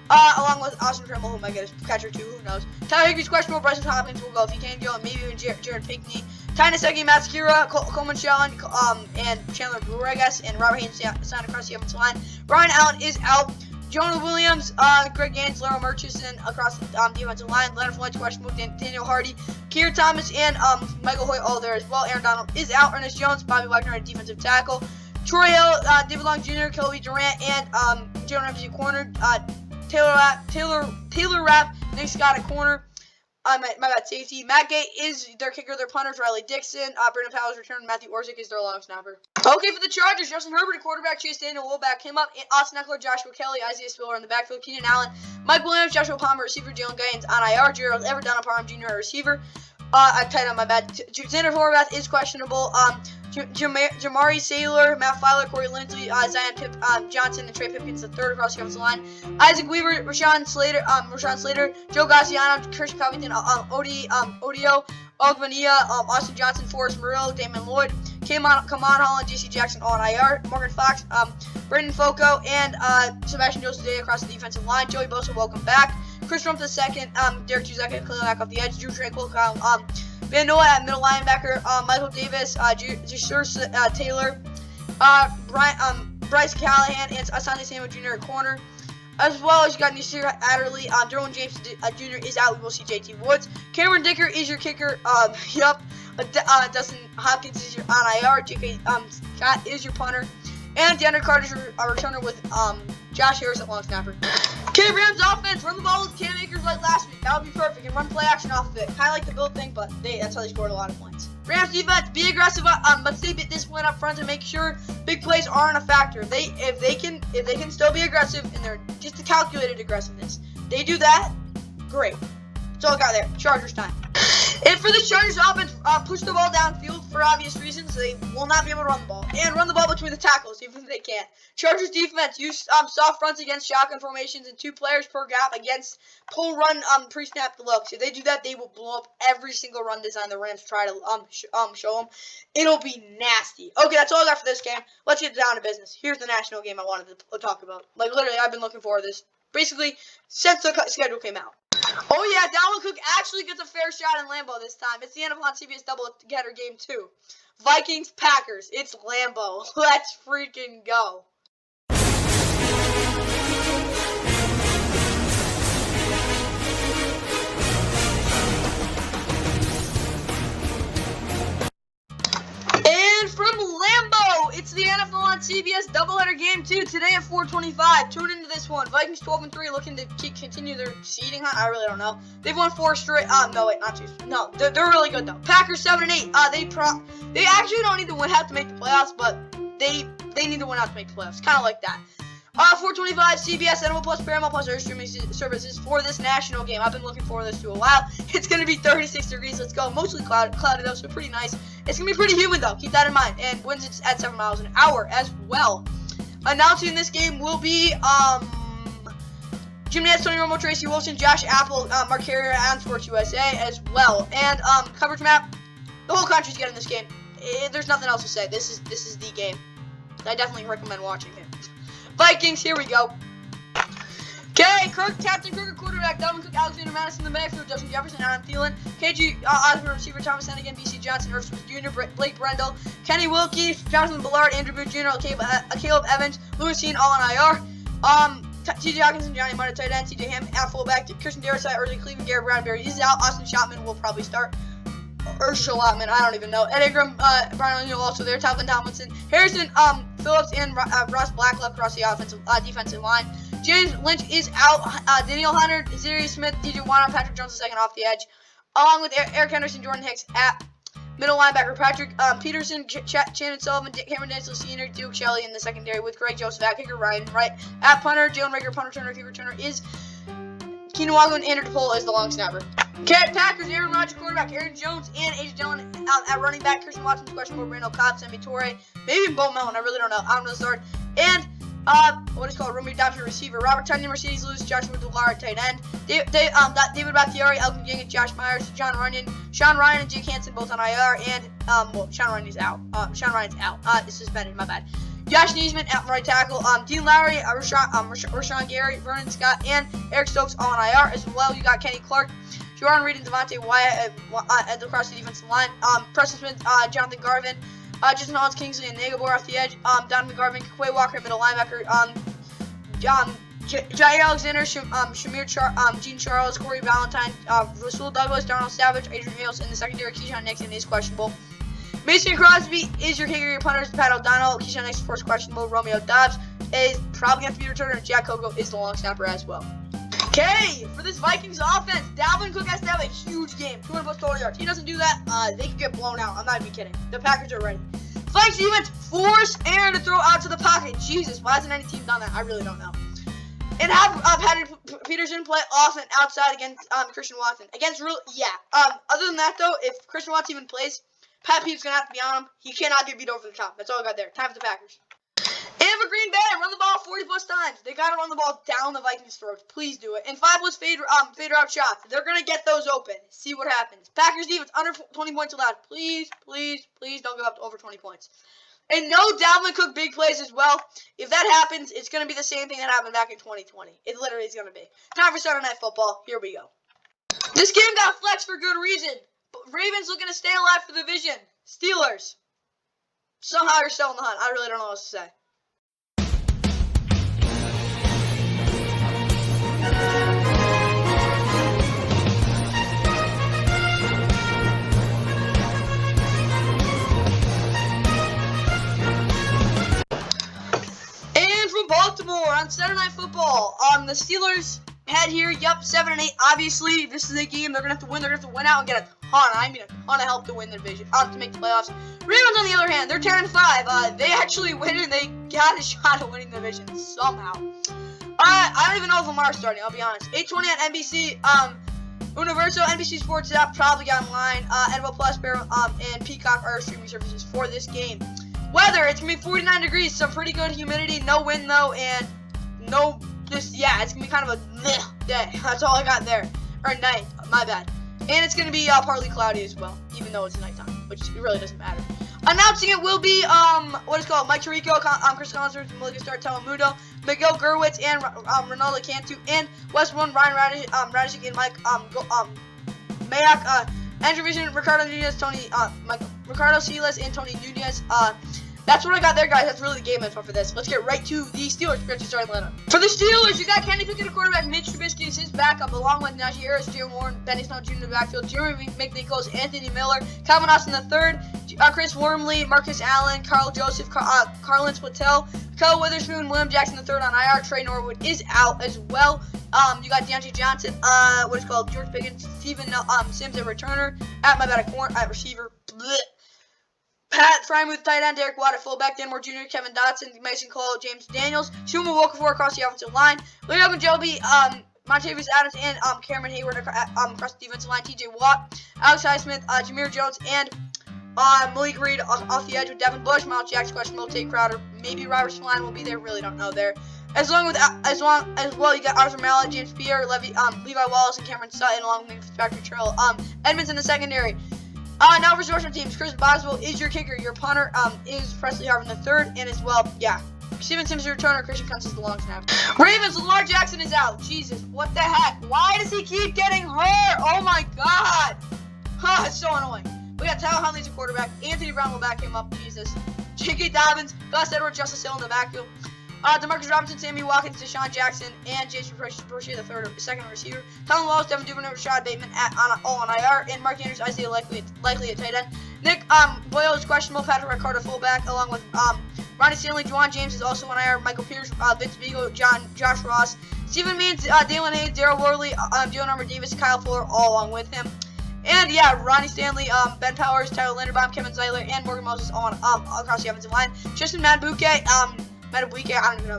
Along with Austin Trimble, who might get a catcher, too. Who knows? Tyler Higbee's questionable. Bryson Hopkins will go if he can go. And maybe even Jared Pinkney. Ty Nsekhe, Matt Skira, Coleman Shellen, and Chandler Brewer, I guess. And Robert Haynes signed across the offensive line. Ryan Allen is out. Jonah Williams, Greg Gaines, Larry Murchison across the defensive line. Leonard Floyd's questionable. Daniel Hardy, Keir Thomas, and Michael Hoyt all there as well. Aaron Donald is out. Ernest Jones, Bobby Wagner at defensive tackle. Troy Hill, David Long Jr., Kobe Durant, and Jalen Ramsey corner. Taylor Rapp, Nick Scott at corner. My bad, safety. Matt Gay is their kicker. Their punters, Riley Dixon. Brandon Powell's return. Matthew Orzik is their long snapper. Okay, for the Chargers, Justin Herbert, quarterback. Chase Daniel will back him up. Austin Eckler, Joshua Kelly, Isaiah Spiller in the backfield. Keenan Allen, Mike Williams, Joshua Palmer, receiver. Jalen Gaines on IR. Gerald Everett, Donald Parham Jr., receiver. I tied on my bad. Xander Horvath is questionable. Jamari Saylor, Matt Filer, Corey Linsley, Zion Johnson, and Trey Pipkins the third across the offensive line. Isaac Weaver, Rashawn Slater, Joe Gassiano, Christian Covington, Odio, Ogvania, Austin Johnson, Forrest Murillo, Damon Lloyd, Kamon Holland, JC Jackson all on IR, Morgan Fox, Brendan Foco, and Sebastian Joseph across the defensive line. Joey Bosa, welcome back. Chris Trump the second, Derek Juzek and Khalil Mack off the edge, Drew Tranquil, Van Noah at middle linebacker, Michael Davis, Jasur Taylor, Bryce Callahan, and Asante Samuel Jr. at corner. As well as you got Nasir Adderley, Derwin James Jr. is out. We will see JT Woods. Cameron Dicker is your kicker. Dustin Hopkins is your on IR. J.K. Scott is your punter. And DeAndre Carter is your returner with Josh Harris at long snapper. Okay, Rams offense, run the ball with Cam Akers like last week. That would be perfect. And run play action off of it. Kind of like the Bill thing, but that's how they scored a lot of points. Rams defense, be aggressive, but stay disciplined up front to make sure big plays aren't a factor. If they can still be aggressive and they're just a calculated aggressiveness, they do that, great. That's all I got there. Chargers time. And for the Chargers offense, push the ball downfield for obvious reasons. They will not be able to run the ball. And run the ball between the tackles, even if they can't. Chargers defense, use soft fronts against shotgun formations and 2 players per gap against pull run pre-snap looks. If they do that, they will blow up every single run design the Rams try to show them. It'll be nasty. Okay, that's all I got for this game. Let's get down to business. Here's the national game I wanted to talk about. Like, literally, I've been looking forward to this basically since the schedule came out. Oh yeah, Dalvin Cook actually gets a fair shot in Lambeau this time. It's the NFL on CBS double-getter game 2. Vikings, Packers. It's Lambeau. Let's freaking go. And from Lambeau, it's the NFL on CBS doubleheader game 2 today at 4:25. Tune into this one. Vikings 12-3, looking to continue their seeding hunt. I really don't know. They've won 4 straight. No, wait, not 2. No, they're really good though. Packers 7-8. They actually don't need to win out to make the playoffs, but they need to win out to make the playoffs. Kind of like that. 4:25 CBS, NFL Plus, Paramount Plus, other streaming services for this national game. I've been looking forward to this for a while. It's going to be 36 degrees. Let's go. Mostly cloudy though, so pretty nice. It's going to be pretty humid though. Keep that in mind. And winds at 7 miles an hour as well. Announcing this game will be Jim Nantz, Tony Romo, Tracy Wilson, Josh Apple, Mark Carrier on Sports USA as well. And coverage map. The whole country's getting this game. There's nothing else to say. This is the game. I definitely recommend watching it. Vikings, here we go. Okay, Captain Kirk, quarterback, Dalvin Cook, Alexander Madison in the backfield, Justin Jefferson, Adam Thielen, KG Osborne, receiver, Thomas Hennigan, BC Johnson, Irv Smith Jr., Blake Brendel, Kenny Wilkie, Jonathan Ballard, Andrew Booth Jr., Caleb Evans, Lewis Seen, all on IR. TJ Hawkinson, Johnny Martin, tight end, TJ Ham at fullback, Christian Darrisaw, Early Cleveland, Garrett Brown, Barry is out, Austin Schotman will probably start. Or Shalotman, I don't even know. Ed Ingram, Brian O'Neill also there. Talvin Tomlinson, Harrison Phillips, and Ross Blacklock across the defensive line. James Lynch is out. Daniel Hunter, Sirius Smith, DJ Warner, Patrick Jones II off the edge, along with Eric Henderson, Jordan Hicks at middle linebacker. Patrick Peterson, Shannon Sullivan, Cameron Denzel Sr., Duke Shelley in the secondary with Greg Joseph at kicker, Ryan Wright at punter, Jalen Rager, punter returner, kicker returner is Keenan Waddle, and Andrew DePaul is the long snapper. Okay, Packers, Aaron Rodgers, quarterback, Aaron Jones, and A.J. Dillon at running back, Christian Watson's questionable, Randall Cobb, Sammy Torre, maybe Bo Melton, I really don't know. I don't know the start. And, what is called Romeo Dobbs, receiver, Robert Tonyan, Mercedes Lewis, Joshua Dullar at tight end, David Bakhtiari, Elton Jenkins, Josh Myers, Sean Ryan, and Jake Hansen both on IR, and, Sean Ryan's out. Is suspended, my bad. Josh Neesman at right tackle, Dean Lowry, Rashawn Gary, Vernon Scott, and Eric Stokes all on IR as well. You got Kenny Clark, Jordan Reed, and Devontae Wyatt across the defensive line. Preston Smith, Jonathan Garvin, Justin Hollins, Kingsley, and Nagabor off the edge. Donovan Garvin, Quay Walker, middle linebacker. Jai Alexander, Shamir Gene Charles, Corey Valentine, Rasul Douglas, Darnell Savage, Adrian Hales in the secondary. Keyshawn Nixon is questionable. Mason Crosby is your kicker. Your punters, Pat O'Donnell. Keyshawn Nix, of course, questionable. Romeo Dobbs is probably going to be returner. Jack Coco is the long snapper as well. Okay, for this Vikings offense, Dalvin Cook has to have a huge game. 200 plus total yards. He doesn't do that, they could get blown out. I'm not even kidding. The Packers are ready. Vikings defense force Aaron to throw out to the pocket. Jesus, why hasn't any team done that? I really don't know. And have Patrick Peterson play off and outside against Christian Watson. Other than that, though, if Christian Watson even plays, Pat Pete's going to have to be on him. He cannot get beat over the top. That's all I got there. Time for the Packers. And for Green Bay, run the ball 40 plus times. They got to run the ball down the Vikings' throats. Please do it. And 5 plus fade out shots. They're going to get those open. See what happens. Packers defense under 20 points allowed. Please, please, please don't go up to over 20 points. And no Dalvin Cook big plays as well. If that happens, it's going to be the same thing that happened back in 2020. It literally is going to be. Time for Saturday Night Football. Here we go. This game got flexed for good reason. But Ravens looking to stay alive for the division. Steelers. Somehow you're still in the hunt. I really don't know what to say. Baltimore on Saturday Night Football. The Steelers head here. Yep, 7-8. Obviously, this is a game they're gonna have to win. They're gonna have to win out and get a ton of help to win the division, to make the playoffs. Ravens, on the other hand, they're 10-5. They actually win and they got a shot at winning the division somehow. I don't even know if Lamar's starting. I'll be honest. 8:20 on NBC. Universal, NBC Sports app probably got online. NFL Plus, and Peacock are streaming services for this game. Weather, it's going to be 49 degrees, some pretty good humidity, no wind though, and it's going to be kind of a day. That's all I got there. Or night, my bad. And it's going to be partly cloudy as well, even though it's nighttime, which really doesn't matter. Announcing it will be, Mike Tirico, Chris Collins, Malika Star, Telemundo, Miguel Gurwitz, and Ronaldo Cantu, and Wes One, Ryan Radishik, and Mike, Mayak, Andrew Vision, Ricardo Nunez, Ricardo Silas, and Tony Nunez. That's what I got there, guys. That's really the game info for this. Let's get right to the Steelers. We're going to start lineup. For the Steelers, you got Kenny Pickett, a quarterback. Mitch Trubisky is his backup, along with Najee Harris, Jalen Warren, Benny Snell Jr. in the backfield, Jeremy McNichols, Anthony Miller, Calvin Austin III, Chris Wormley, Marcus Allen, Carl Joseph, Carlin Patel, Kyle Witherspoon, William Jackson III on IR. Trey Norwood is out as well. You got DeAndre Johnson, George Pickens, Steven Sims at returner, at receiver. Blech. Pat Frymuth, tight end, Derek Watt at fullback, Dan Moore Jr., Kevin Dotson, Mason Cole, James Daniels, Shuma Okafor across the offensive line, Leo Ogunjobi, Montavious Adams, and Cameron Hayward across the defensive line, TJ Watt, Alex Highsmith, Jameer Jones, and Malik Reed off the edge with Devin Bush, Miles Jackson, questionable, Tate Crowder, maybe Robert Spillane will be there, really don't know there. As well, you got Arthur Mallet, James Pierre, Levi Wallace, and Cameron Sutton, along with Fitzpatrick Trail. Edmonds in the secondary. Now for special teams, Chris Boswell is your kicker. Your punter is Presley Harvin III, and as well, Steven Sims is your returner. Christian Kuntz is the long snapper. Ravens, Lamar Jackson is out. Jesus, what the heck? Why does he keep getting hurt? Oh my God! It's so annoying. We got Tyler Huntley's a quarterback. Anthony Brown will back him up. Jesus. J.K. Dobbins, Gus Edwards, Justice Hill in the backfield. DeMarcus Robinson, Sammy Watkins, Deshaun Jackson, and Jason Prochet, the second receiver. Tylen Wallace, Devin Duvernay, Rashad Bateman all on IR, and Mark Andrews, Isaiah likely at tight end. Nick Boyle is questionable. Patrick Ricardo fullback, along with Ronnie Stanley. Juwan James is also on IR. Michael Pierce, Vince Vigo, Josh Ross, Stephen Means, Dalen Hayes, Darrell Worley, Joe Number Davis, Kyle Fuller, all along with him. And Ronnie Stanley, Ben Powers, Tyler Linderbaum, Kevin Zeiler, and Morgan Moses all across the offensive line. Justin Madubuike,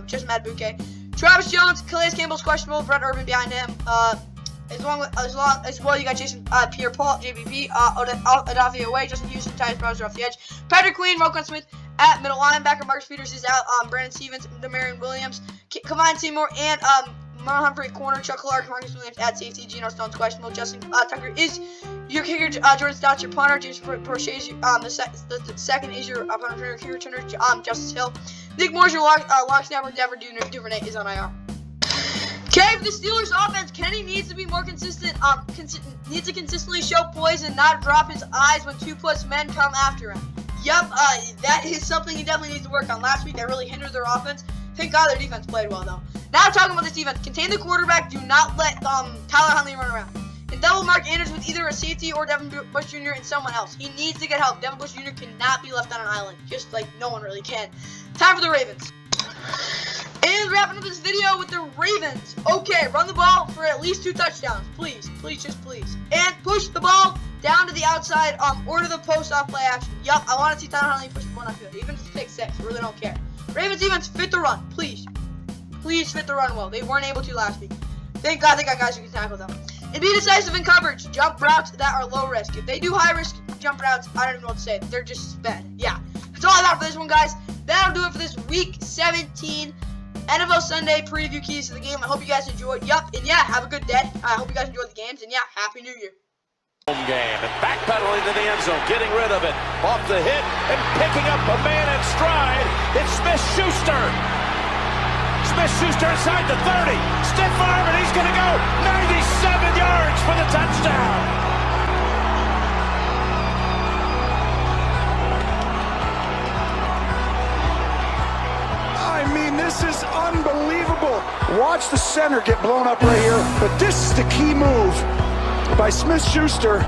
just Madubuike. Travis Jones, Calais Campbell's questionable, Brett Urban behind him. As well, you got Jason Pierre-Paul, JPP, Adafia Way, Justin Houston, Tyus Bowser off the edge. Patrick Queen, Roquan Smith at middle linebacker, Marcus Peters is out, Brandon Stevens, Demarion Williams, Kevon Seymour, and Marlon Humphrey corner, Chuck Clark, Marcus Williams at safety, Geno Stone's questionable, Justin Tucker is your kicker, Jordan Stott's your punter, James Prochet is the second is your punter, kicker returner, Justice Hill. Nick Moore's your lock snapper, Devin Duvernay is on IR. Okay, for the Steelers offense, Kenny needs to be more consistent, needs to consistently show poise and not drop his eyes when 2+ men come after him. Yep, that is something he definitely needs to work on. Last week, that really hindered their offense. Thank God their defense played well, though. Now talking about this defense, contain the quarterback. Do not let Tyler Huntley run around. and double mark Anders with either a safety or Devin Bush Jr. and someone else. He needs to get help. Devin Bush Jr. cannot be left on an island, just like no one really can. Time for the Ravens. And wrapping up this video with the Ravens. Okay, run the ball for at least 2 touchdowns. Please, please, just please. And push the ball down to the outside, or to the post off play action. Yup, I want to see Tyler Huntley push the ball downfield. Even if it's pick 6, really don't care. Ravens defense, fit the run, please. Please fit the run well. They weren't able to last week. Thank God they got guys who can tackle them. And be decisive in coverage. Jump routes that are low risk. If they do high risk jump routes, I don't even know what to say. They're just sped. Yeah. That's all I got for this one, guys. That'll do it for this week 17 NFL Sunday preview keys to the game. I hope you guys enjoyed. Yup, and yeah, have a good day. I hope you guys enjoyed the games, and yeah, Happy New Year. Home game and backpedaling to the end zone, getting rid of it, off the hit, and picking up a man in stride. It's Smith-Schuster. Smith-Schuster inside the 30. Stiff arm, and he's going to go 97 yards for the touchdown. I mean, this is unbelievable. Watch the center get blown up right here, but this is the key move by Smith-Schuster.